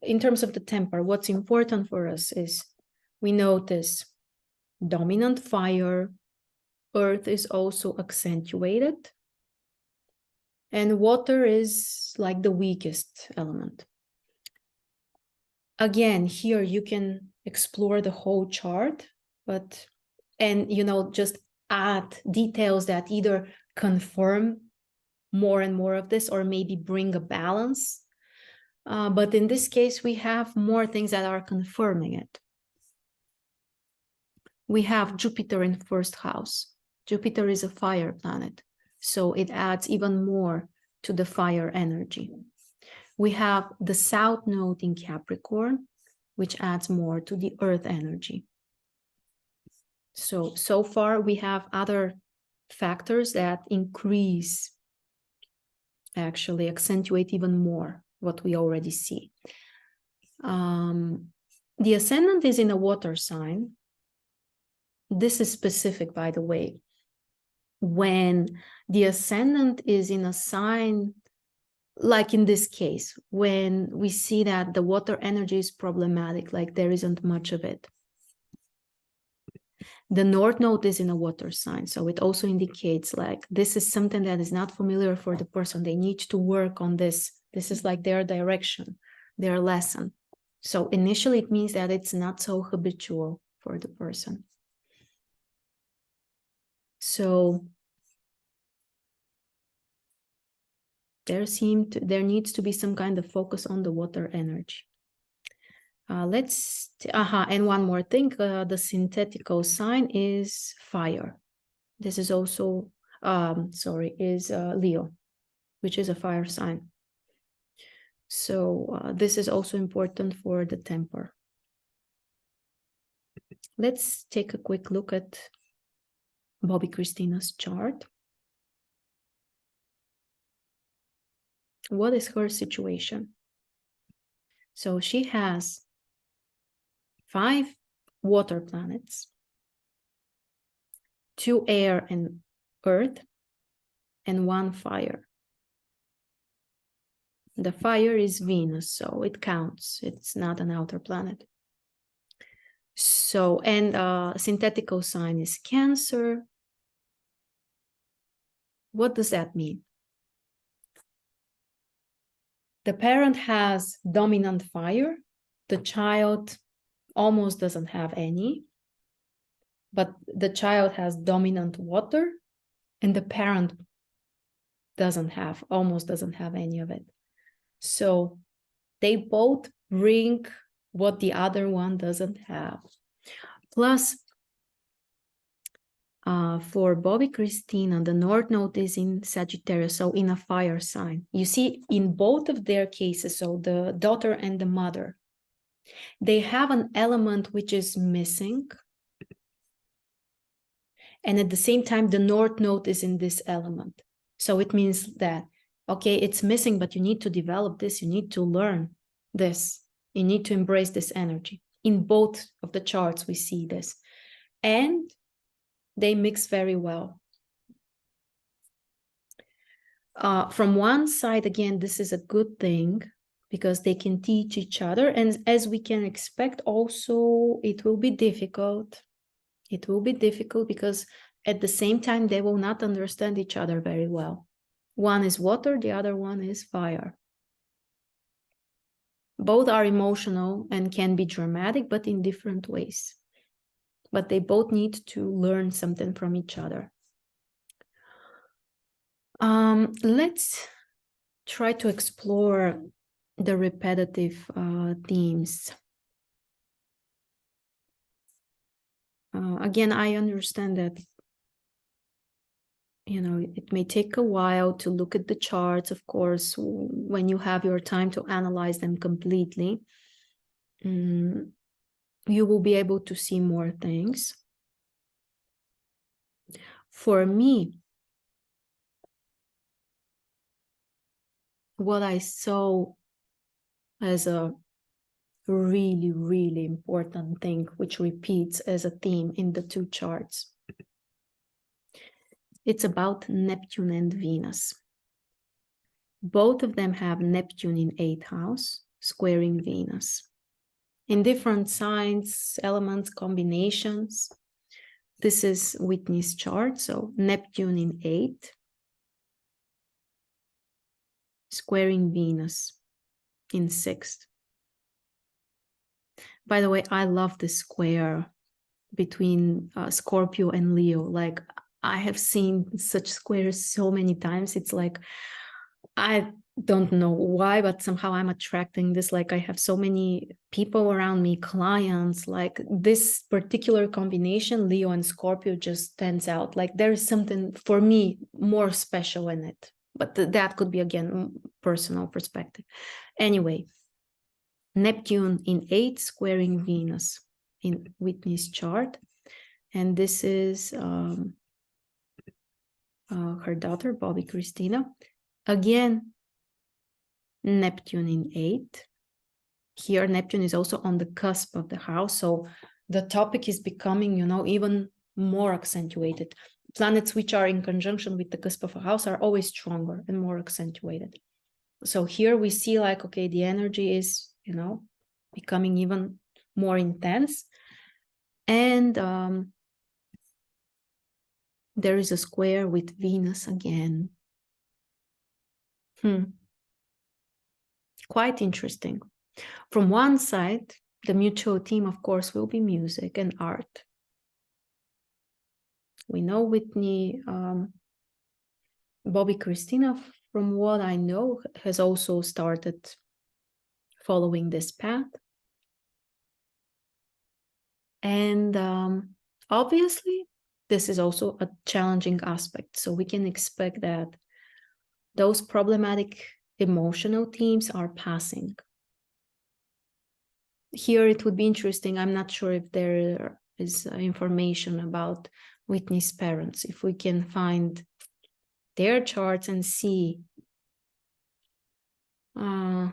in terms of the temper, what's important for us is we notice dominant fire, earth is also accentuated, and water is like the weakest element. Again, here you can explore the whole chart, and just add details that either confirm more and more of this or maybe bring a balance. But in this case, we have more things that are confirming it. We have Jupiter in 1st house. Jupiter is a fire planet, so it adds even more to the fire energy. We have the South Node in Capricorn, which adds more to the earth energy. So far we have other factors that increase, actually accentuate even more what we already see. The ascendant is in a water sign. This is specific, by the way. When the ascendant is in a sign, like in this case, when we see that the water energy is problematic, like there isn't much of it. The North Node is in a water sign, so it also indicates like this is something that is not familiar for the person. They need to work on this. This is like their direction, their lesson. So initially it means that it's not so habitual for the person. So there needs to be some kind of focus on the water energy. And one more thing, the synthetical sign is fire. This is also, is Leo, which is a fire sign. So this is also important for the temper. Let's take a quick look at Bobby Christina's chart. What is her situation? So she has 5 water planets, 2 air and earth, and 1 fire. The fire is Venus, so it counts. It's not an outer planet. So, and synthetical sign is Cancer. What does that mean? The parent has dominant fire. The child almost doesn't have any. but the child has dominant water and the parent almost doesn't have any of it. So they both bring what the other one doesn't have. Plus, for Bobby Christina, the North Node is in Sagittarius, so in a fire sign. You see, in both of their cases, so the daughter and the mother, they have an element which is missing. And at the same time, the North Node is in this element. So it means that, okay, it's missing, but you need to develop this. You need to learn this. You need to embrace this energy. In both of the charts, we see this. And they mix very well. From one side, again, this is a good thing because they can teach each other. And as we can expect, also, it will be difficult. It will be difficult because at the same time, they will not understand each other very well. One is water, the other one is fire. Both are emotional and can be dramatic, but in different ways. But they both need to learn something from each other. Let's try to explore the repetitive themes. Again, I understand that, you know, it may take a while to look at the charts, of course, when you have your time to analyze them completely. You will be able to see more things. For me, what I saw as a really, really important thing, which repeats as a theme in the two charts, it's about Neptune and Venus. Both of them have Neptune in 8th house, squaring Venus. In different signs, elements, combinations. This is Whitney's chart, so Neptune in 8th, squaring Venus in 6th. By the way, I love the square between Scorpio and Leo. Like, I have seen such squares so many times. It's like, I don't know why, but somehow I'm attracting this. Like, I have so many people around me, clients, like this particular combination, Leo and Scorpio, just stands out. Like, there is something for me more special in it. But that could be, again, personal perspective. Anyway, Neptune in 8th, squaring Venus in Whitney's chart. And this is her daughter, Bobby Christina. Again, Neptune in 8th. Here, Neptune is also on the cusp of the house. So the topic is becoming, you know, even more accentuated. Planets which are in conjunction with the cusp of a house are always stronger and more accentuated. So here we see, like, okay, the energy is, you know, becoming even more intense. And there is a square with Venus again. Quite interesting. From one side, the mutual theme, of course, will be music and art. We know Whitney, Bobby Christina, from what I know, has also started following this path. And obviously, this is also a challenging aspect. So we can expect that those problematic emotional themes are passing. Here, it would be interesting. I'm not sure if there is information about Whitney's parents, if we can find their charts and see. I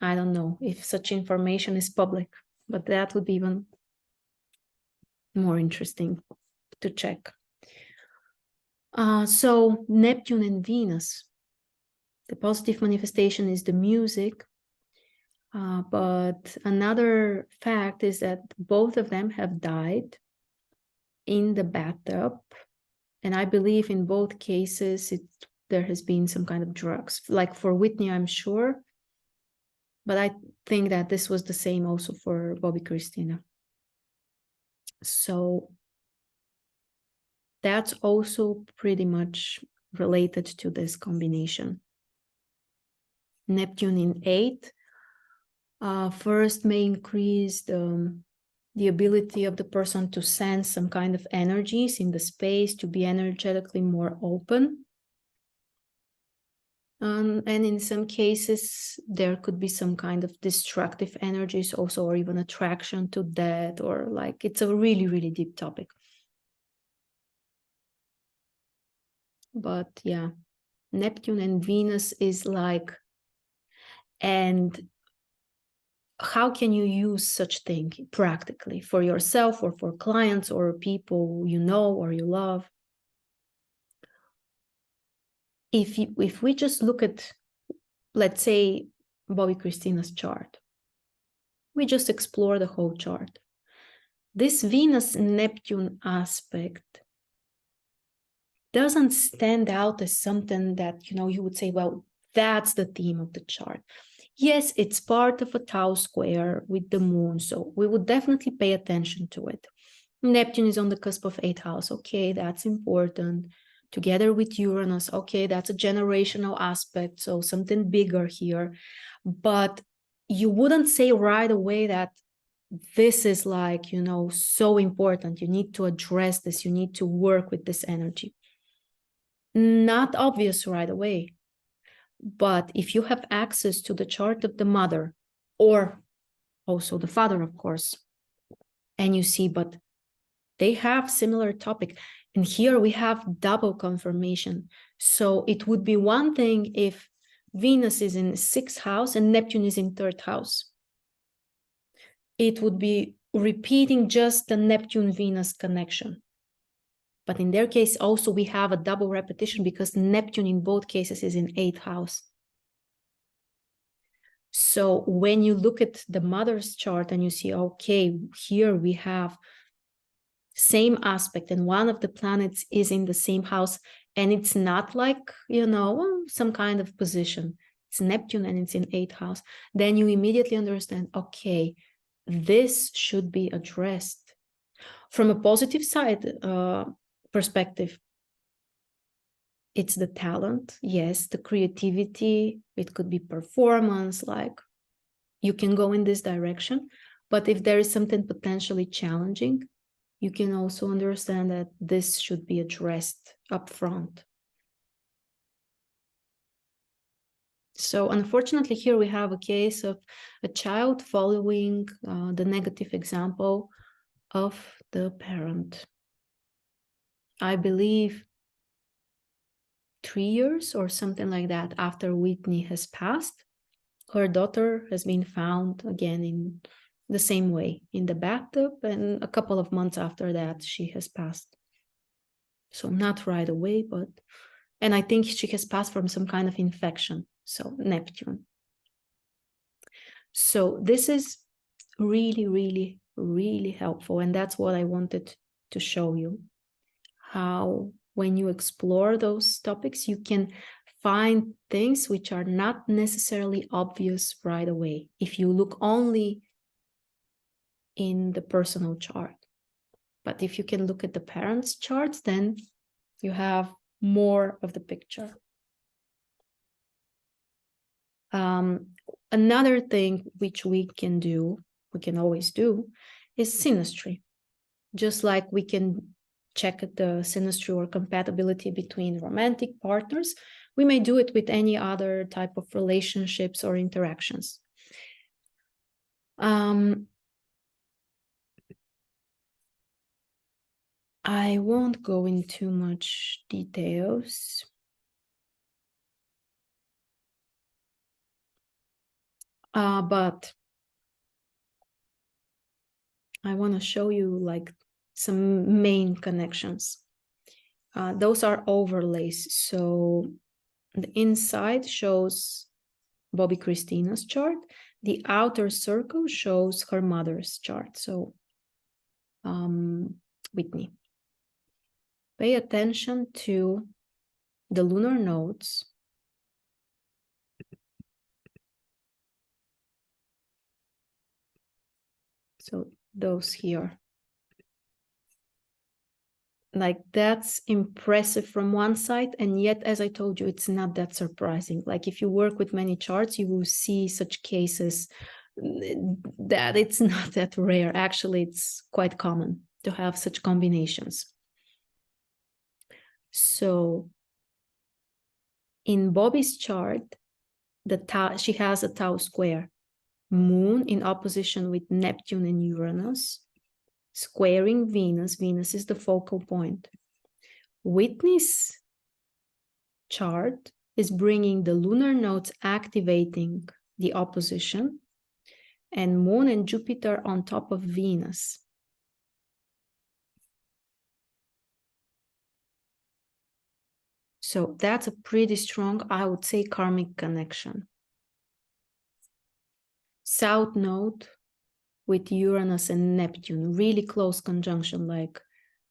don't know if such information is public, but that would be even more interesting to check. So Neptune and Venus, the positive manifestation is the music. But another fact is that both of them have died in the bathtub. And I believe in both cases, there has been some kind of drugs. Like for Whitney, I'm sure. But I think that this was the same also for Bobby Christina. So that's also pretty much related to this combination. Neptune in 8 first may increase the ability of the person to sense some kind of energies in the space, to be energetically more open. And in some cases, there could be some kind of destructive energies also, or even attraction to death, or like, it's a really, really deep topic. But yeah, Neptune and Venus is like, and how can you use such thing practically for yourself or for clients or people you know or you love? If we just look at, let's say, Bobby Christina's chart, we just explore the whole chart. This Venus-Neptune aspect doesn't stand out as something that, you would say, well, that's the theme of the chart. Yes, it's part of a Tau square with the moon, so we would definitely pay attention to it. Neptune is on the cusp of 8th house. Okay, that's important. Together with Uranus, okay, that's a generational aspect, so something bigger here. But you wouldn't say right away that this is like, so important. You need to address this. You need to work with this energy. Not obvious right away. But if you have access to the chart of the mother, or also the father, of course, and you see, but they have similar topic. And here we have double confirmation. So it would be one thing if Venus is in 6th house and Neptune is in 3rd house. It would be repeating just the Neptune-Venus connection. But in their case, also we have a double repetition because Neptune in both cases is in 8th house. So when you look at the mother's chart and you see, okay, here we have same aspect and one of the planets is in the same house, and it's not like, some kind of position. It's Neptune and it's in 8th house. Then you immediately understand, okay, this should be addressed. From a positive side perspective, it's the talent, yes, the creativity, it could be performance, like you can go in this direction. But if there is something potentially challenging, you can also understand that this should be addressed up front. So unfortunately, here we have a case of a child following the negative example of the parent. I believe 3 years or something like that after Whitney has passed, her daughter has been found again in the same way in the bathtub, and a couple of months after that she has passed. So not right away, but, and I think she has passed from some kind of infection. So Neptune. So this is really, really, really helpful. And that's what I wanted to show you. How when you explore those topics, you can find things which are not necessarily obvious right away if you look only in the personal chart. But if you can look at the parents' charts, then you have more of the picture. Another thing which we can always do, is synastry. Just like we can check the synastry or compatibility between romantic partners, we may do it with any other type of relationships or interactions. I won't go into much details. But I want to show you like some main connections. Those are overlays. So the inside shows Bobby Christina's chart. The outer circle shows her mother's chart. So Whitney. Pay attention to the lunar nodes. So those here. Like, that's impressive from one side, and yet, as I told you, it's not that surprising. Like, if you work with many charts, you will see such cases that it's not that rare. Actually, it's quite common to have such combinations. So in Bobby's chart, she has a Tau square, Moon in opposition with Neptune and Uranus, squaring Venus. Venus is the focal point. Whitney's chart is bringing the lunar nodes activating the opposition, and Moon and Jupiter on top of Venus. So that's a pretty strong, I would say, karmic connection. South node with Uranus and Neptune, really close conjunction, like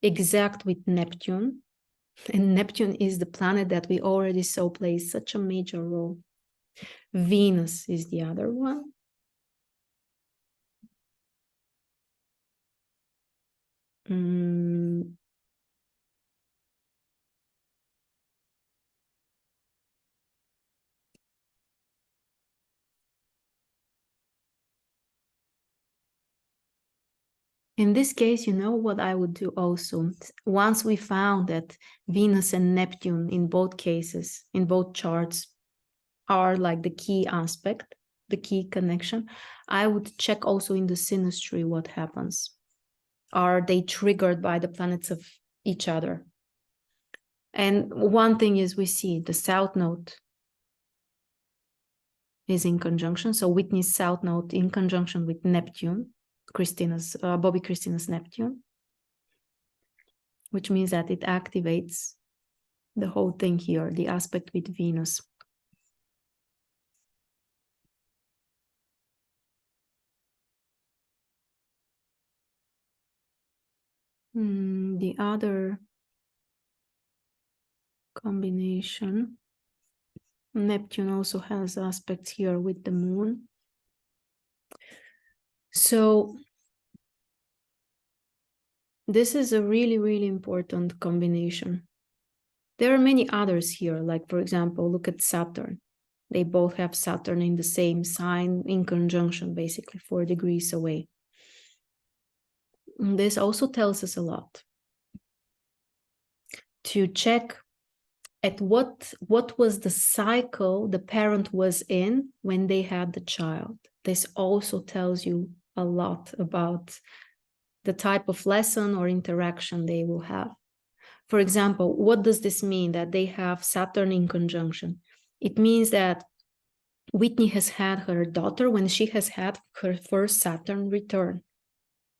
exact with Neptune. And Neptune is the planet that we already saw plays such a major role. Venus is the other one. In this case, you know what I would do also? Once we found that Venus and Neptune in both cases, in both charts, are like the key aspect, the key connection, I would check also in the synastry what happens. Are they triggered by the planets of each other? And one thing is, we see the South Node is in conjunction. So Whitney's South Node in conjunction with Neptune, Bobby Christina's Neptune, which means that it activates the whole thing here, the aspect with Venus. The other combination, Neptune also has aspects here with the Moon. So this is a really, really important combination. There are many others here, like, for example, look at Saturn. They both have Saturn in the same sign, in conjunction, basically 4 degrees away. And this also tells us a lot. To check at what was the cycle the parent was in when they had the child. This also tells you a lot about the type of lesson or interaction they will have. For example, what does this mean that they have Saturn in conjunction? It means that Whitney has had her daughter when she has had her first Saturn return.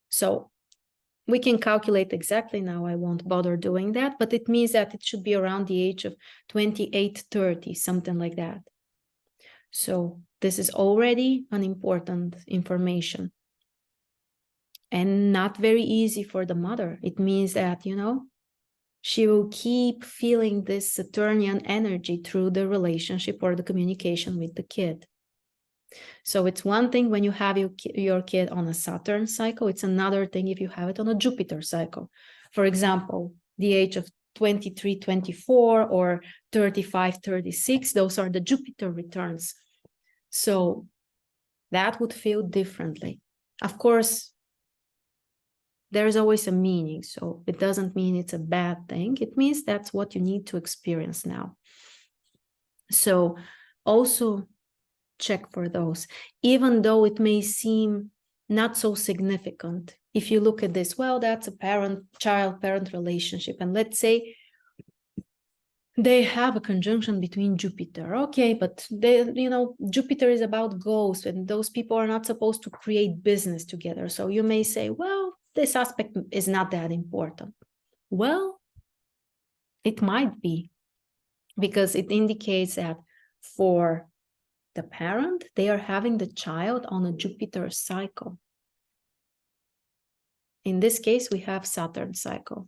So we can calculate exactly now. I won't bother doing that, but it means that it should be around the age of 28, 30, something like that. So this is already an important information. And not very easy for the mother. It means that, you know, she will keep feeling this Saturnian energy through the relationship or the communication with the kid. So it's one thing when you have your kid on a Saturn cycle. It's another thing if you have it on a Jupiter cycle. For example, the age of 23, 24 or 35, 36, those are the Jupiter returns. So that would feel differently. Of course, there's always a meaning. So it doesn't mean it's a bad thing. It means that's what you need to experience now. So also check for those, even though it may seem not so significant. If you look at this, well, that's a child-parent relationship. And let's say they have a conjunction between Jupiter. Okay, but Jupiter is about ghosts, and those people are not supposed to create business together. So you may say, well, this aspect is not that important. Well, it might be, because it indicates that for the parent, they are having the child on a Jupiter cycle. In this case, we have Saturn cycle.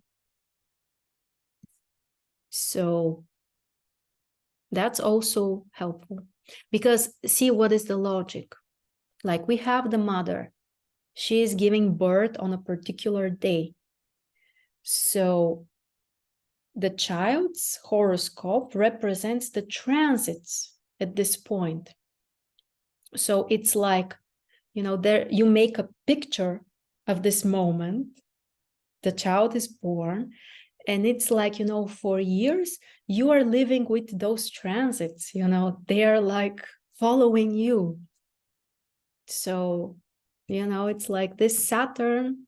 So that's also helpful, because see, what is the logic? Like, we have the mother, she is giving birth on a particular day. So the child's horoscope represents the transits at this point. So it's like, there you make a picture of this moment. The child is born, and it's like, for years, you are living with those transits, they are like following you. So, it's like this Saturn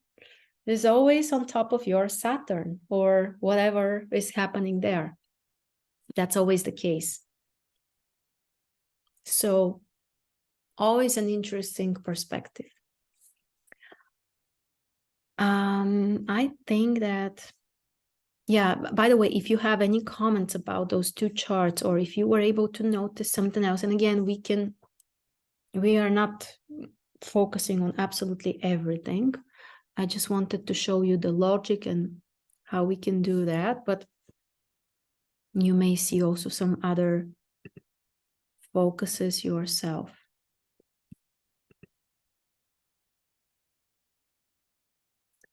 is always on top of your Saturn or whatever is happening there. That's always the case. So, always an interesting perspective. I think that, yeah, by the way, if you have any comments about those two charts, or if you were able to notice something else, and again, we are not focusing on absolutely everything. I just wanted to show you the logic and how we can do that, but you may see also some other focuses yourself.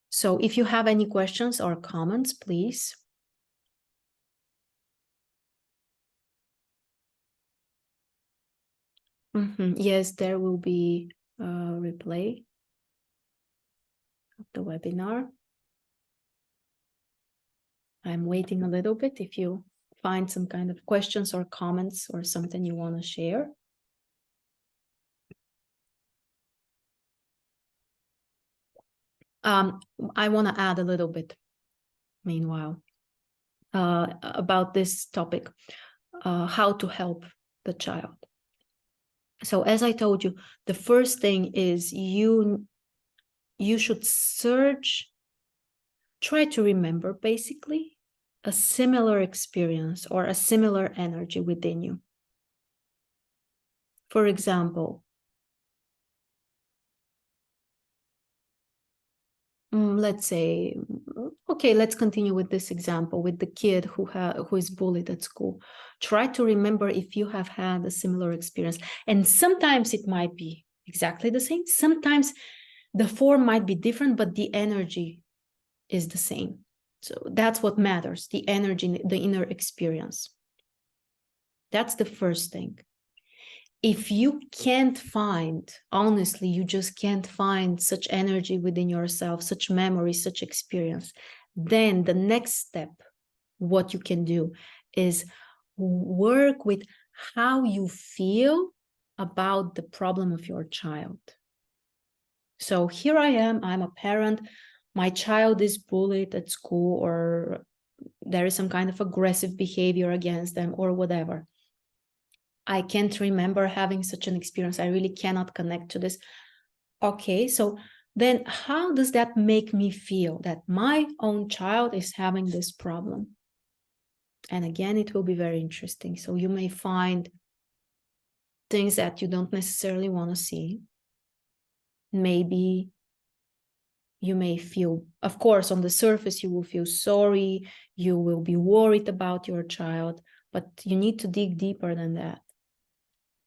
So if you have any questions or comments, please. Yes, there will be a replay of the webinar. I'm waiting a little bit if you find some kind of questions or comments or something you want to share. I want to add a little bit, meanwhile, about this topic, how to help the child. So as I told you, the first thing is you should search, try to remember basically a similar experience or a similar energy within you. For example, let's say, okay, let's continue with this example with the kid who is bullied at school. Try to remember if you have had a similar experience. And sometimes it might be exactly the same. Sometimes the form might be different, but the energy is the same. So that's what matters, the energy, the inner experience. That's the first thing. If you can't find, honestly, you just can't find such energy within yourself, such memory, such experience, then the next step, what you can do is work with how you feel about the problem of your child. So here I am, I'm a parent, my child is bullied at school, or there is some kind of aggressive behavior against them or whatever. I can't remember having such an experience. I really cannot connect to this. Okay, so then how does that make me feel that my own child is having this problem? And again, it will be very interesting. So you may find things that you don't necessarily want to see. Maybe you may feel, of course, on the surface, you will feel sorry, you will be worried about your child, but you need to dig deeper than that.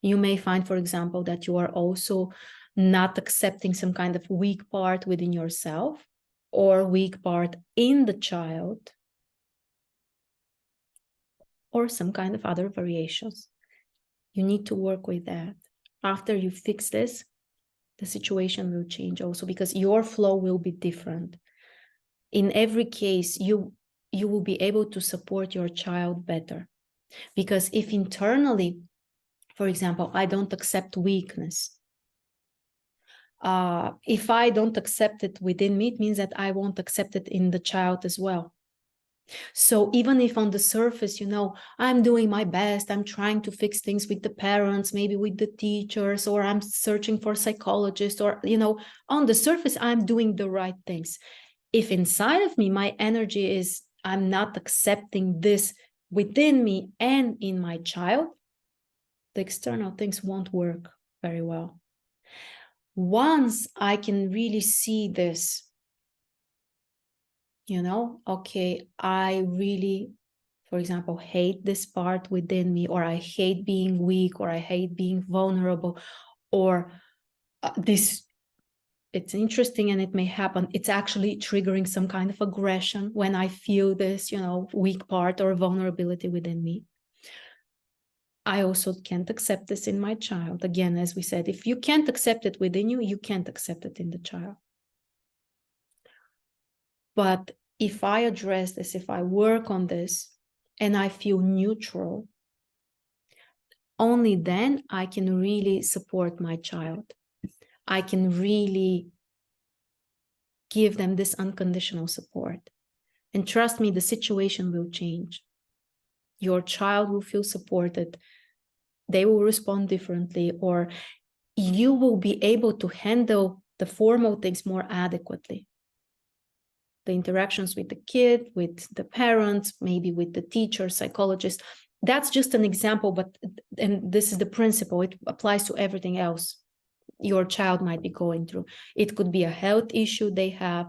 You may find, for example, that you are also not accepting some kind of weak part within yourself or weak part in the child, or some kind of other variations. You need to work with that. After you fix this, the situation will change also, because your flow will be different. In every case, you will be able to support your child better. Because if internally, for example, I don't accept weakness, if I don't accept it within me, it means that I won't accept it in the child as well. So even if on the surface, I'm doing my best, I'm trying to fix things with the parents, maybe with the teachers, or I'm searching for psychologists, or, on the surface, I'm doing the right things. If inside of me, my energy is, I'm not accepting this within me and in my child, the external things won't work very well. Once I can really see this, okay, I really, for example, hate this part within me, or I hate being weak, or I hate being vulnerable, or this it's interesting and it may happen. It's actually triggering some kind of aggression when I feel this, weak part or vulnerability within me. I also can't accept this in my child. Again, as we said, if you can't accept it within you, you can't accept it in the child. But if I address this, if I work on this, and I feel neutral, only then I can really support my child. I can really give them this unconditional support. And trust me, the situation will change. Your child will feel supported. They will respond differently, or you will be able to handle the formal things more adequately. The interactions with the kid, with the parents, maybe with the teacher, psychologist. That's just an example, and this is the principle. It applies to everything else your child might be going through. It could be a health issue they have.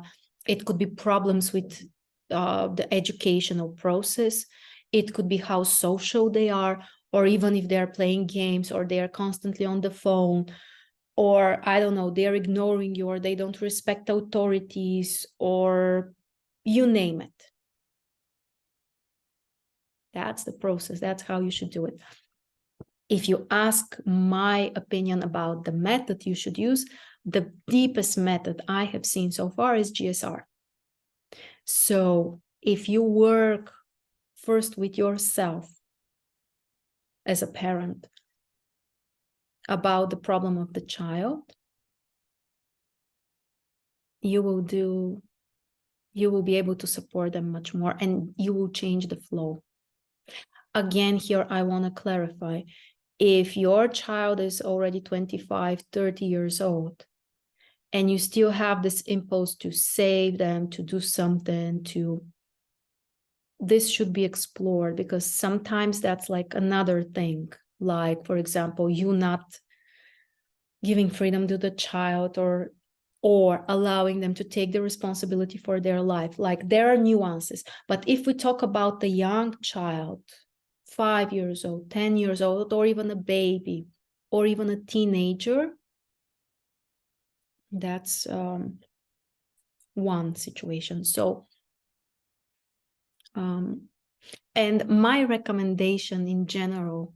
It could be problems with the educational process. It could be how social they are, or even if they're playing games or they are constantly on the phone, or I don't know, they're ignoring you, or they don't respect authorities, or you name it. That's the process. That's how you should do it. If you ask my opinion about the method you should use, the deepest method I have seen so far is GSR. So if you work first with yourself as a parent about the problem of the child, you will be able to support them much more, and you will change the flow. Again, here I want to clarify, if your child is already 25, 30 years old, and you still have this impulse to save them, to do something, this should be explored, because sometimes that's like another thing. Like, for example, you not giving freedom to the child, or allowing them to take the responsibility for their life. Like, there are nuances. But if we talk about the young child, 5 years old, 10 years old, or even a baby, or even a teenager, that's one situation. So, and my recommendation in general,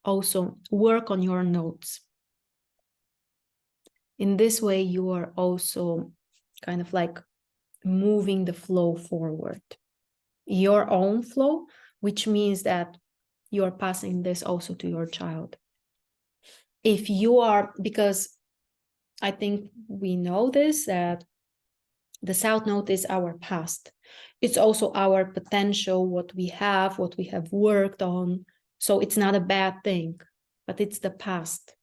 also work on your notes. In this way, you are also kind of like moving the flow forward, your own flow, which means that you're passing this also to your child. If you are, because I think we know this, that the South Node is our past. It's also our potential, what we have worked on. So it's not a bad thing, but it's the past.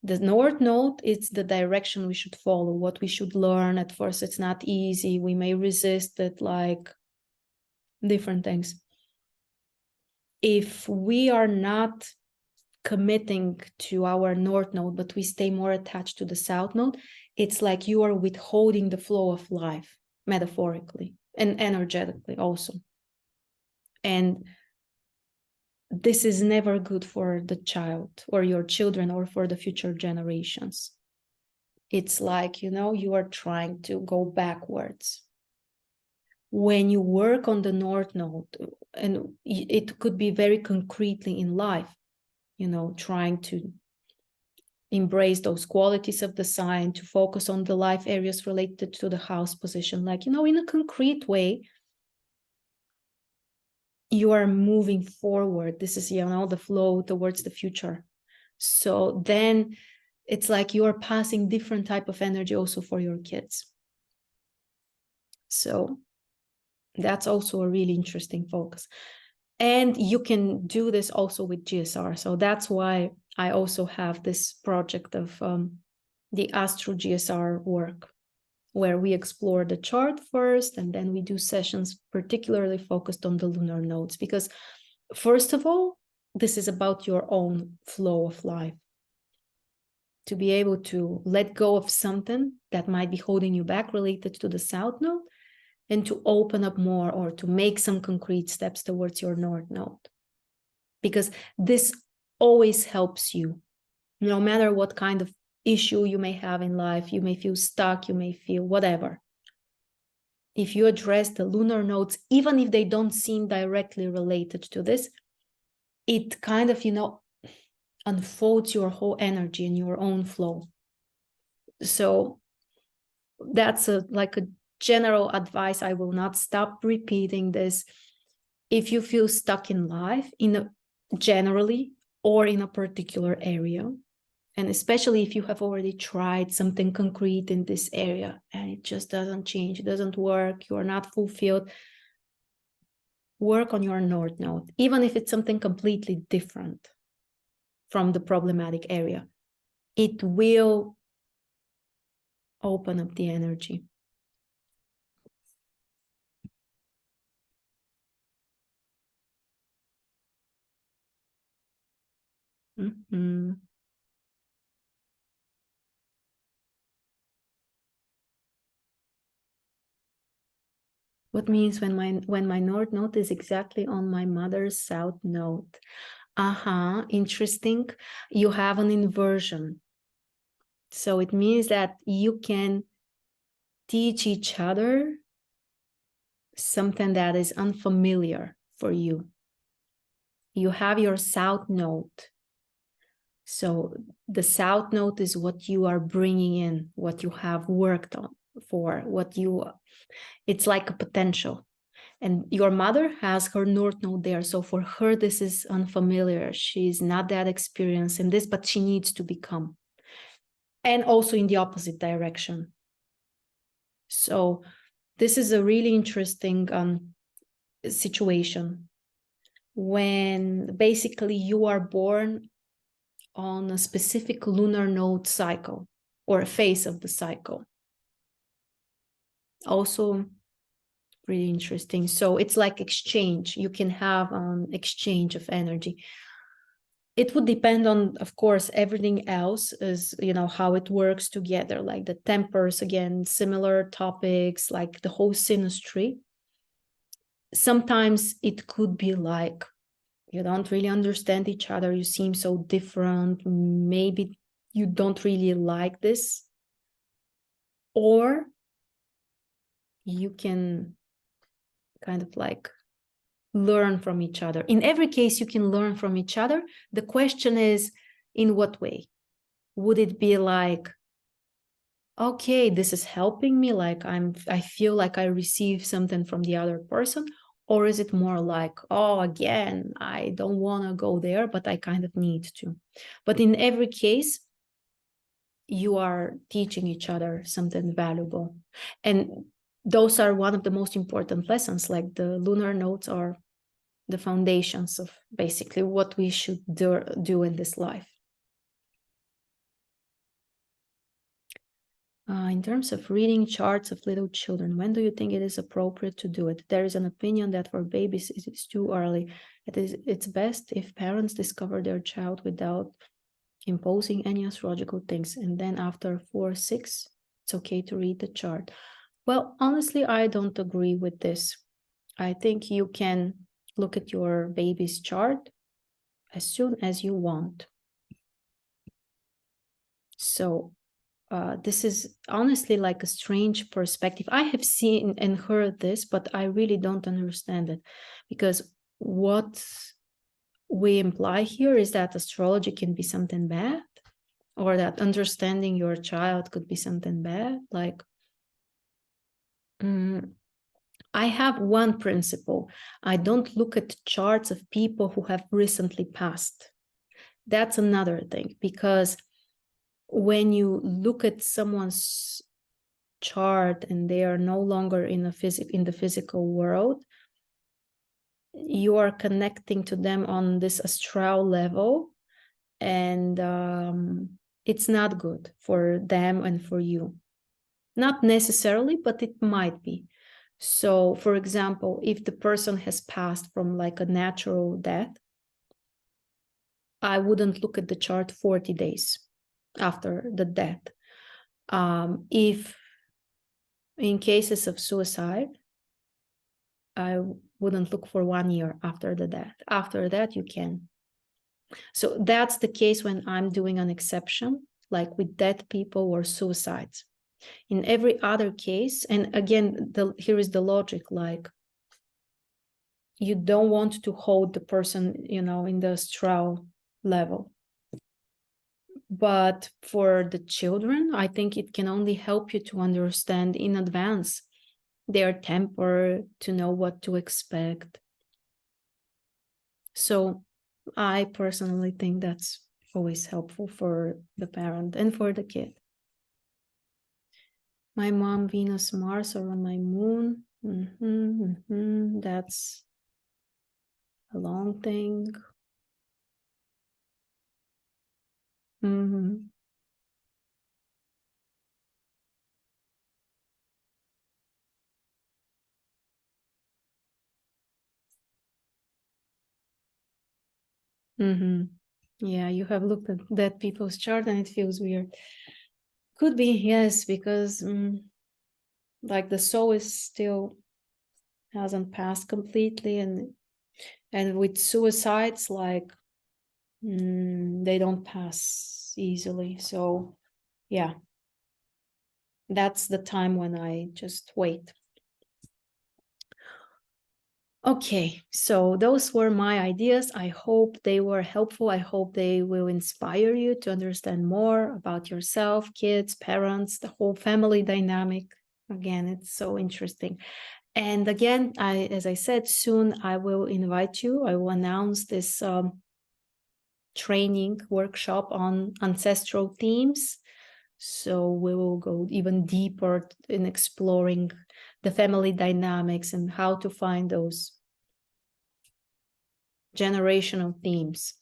The North Node, it's the direction we should follow, what we should learn. At first, it's not easy. We may resist it, like different things. If we are not committing to our North Node, but we stay more attached to the South Node, it's like you are withholding the flow of life, metaphorically and energetically also. And this is never good for the child or your children or for the future generations. It's like, you are trying to go backwards. When you work on the North Node, and it could be very concretely in life, trying to embrace those qualities of the sign, to focus on the life areas related to the house position, like, in a concrete way, you are moving forward. This is, the flow towards the future. So then it's like you are passing different type of energy also for your kids. So that's also a really interesting focus. And you can do this also with GSR. So that's why I also have this project of the Astro GSR work, where we explore the chart first, and then we do sessions particularly focused on the lunar nodes. Because first of all, this is about your own flow of life. To be able to let go of something that might be holding you back related to the South Node, and to open up more, or to make some concrete steps towards your North Node. Because this always helps you, no matter what kind of issue you may have in life, you may feel stuck, you may feel whatever. If you address the lunar nodes, even if they don't seem directly related to this, it kind of, unfolds your whole energy in your own flow. So that's like a general advice. I will not stop repeating this. If you feel stuck in life, generally, or in a particular area, and especially if you have already tried something concrete in this area and it just doesn't change, it doesn't work, you are not fulfilled, work on your North Node, even if it's something completely different from the problematic area. It will open up the energy. Mm-hmm. What means when my North Node is exactly on my mother's South Node? Interesting. You have an inversion. So it means that you can teach each other something that is unfamiliar for you. You have your South Node. So the South Node is what you are bringing in, what you have worked on for, it's like a potential. And your mother has her North Node there. So for her, this is unfamiliar. She's not that experienced in this, but she needs to become. And also in the opposite direction. So this is a really interesting situation when basically you are born on a specific lunar node cycle or a phase of the cycle. Also really interesting. So it's like exchange. You can have an exchange of energy. It would depend on, of course, everything else is, how it works together, like the tempers, again, similar topics, like the whole synastry. Sometimes it could be like, you don't really understand each other. You seem so different. Maybe you don't really like this. Or you can kind of like learn from each other. In every case, you can learn from each other. The question is, in what way? Would it be like, okay, this is helping me, like I feel like I receive something from the other person? Or is it more like, oh, again, I don't want to go there, but I kind of need to? But in every case, you are teaching each other something valuable. And those are one of the most important lessons, like the lunar nodes are the foundations of basically what we should do in this life. In terms of reading charts of little children, when do you think it is appropriate to do it? There is an opinion that for babies it is too early. It's best if parents discover their child without imposing any astrological things, and then after 4, 6, it's okay to read the chart. Well, honestly, I don't agree with this. I think you can look at your baby's chart as soon as you want. So this is honestly like a strange perspective. I have seen and heard this, but I really don't understand it, because what we imply here is that astrology can be something bad, or that understanding your child could be something bad. Like, I have one principle. I don't look at charts of people who have recently passed. That's another thing, because when you look at someone's chart and they are no longer in the physical world, you are connecting to them on this astral level, and it's not good for them and for you. Not necessarily, but it might be. So, for example, if the person has passed from like a natural death, I wouldn't look at the chart 40 days after the death. If in cases of suicide, I wouldn't look for 1 year after the death. After that, you can. So that's the case when I'm doing an exception, like with dead people or suicides. In every other case, and again, here is the logic, like you don't want to hold the person, in the astral level. But for the children, I think it can only help you to understand in advance their temper, to know what to expect. So I personally think that's always helpful for the parent and for the kid. My mom, Venus, Mars are on my moon. That's a long thing. Yeah, you have looked at that people's chart and it feels weird. Could be, yes, because like the soul is still hasn't passed completely, and with suicides, like they don't pass easily. So yeah, that's the time when I just wait. Okay, so those were my ideas. I hope they were helpful. I hope they will inspire you to understand more about yourself, kids, parents, the whole family dynamic. Again, it's so interesting. And again, as I said, soon I will invite you. I will announce this training workshop on ancestral themes. So we will go even deeper in exploring the family dynamics and how to find those generational themes.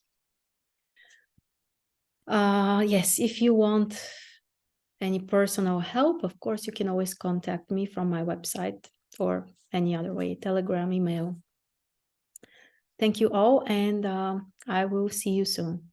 Yes, if you want any personal help, of course, you can always contact me from my website or any other way, Telegram, email. Thank you all, and I will see you soon.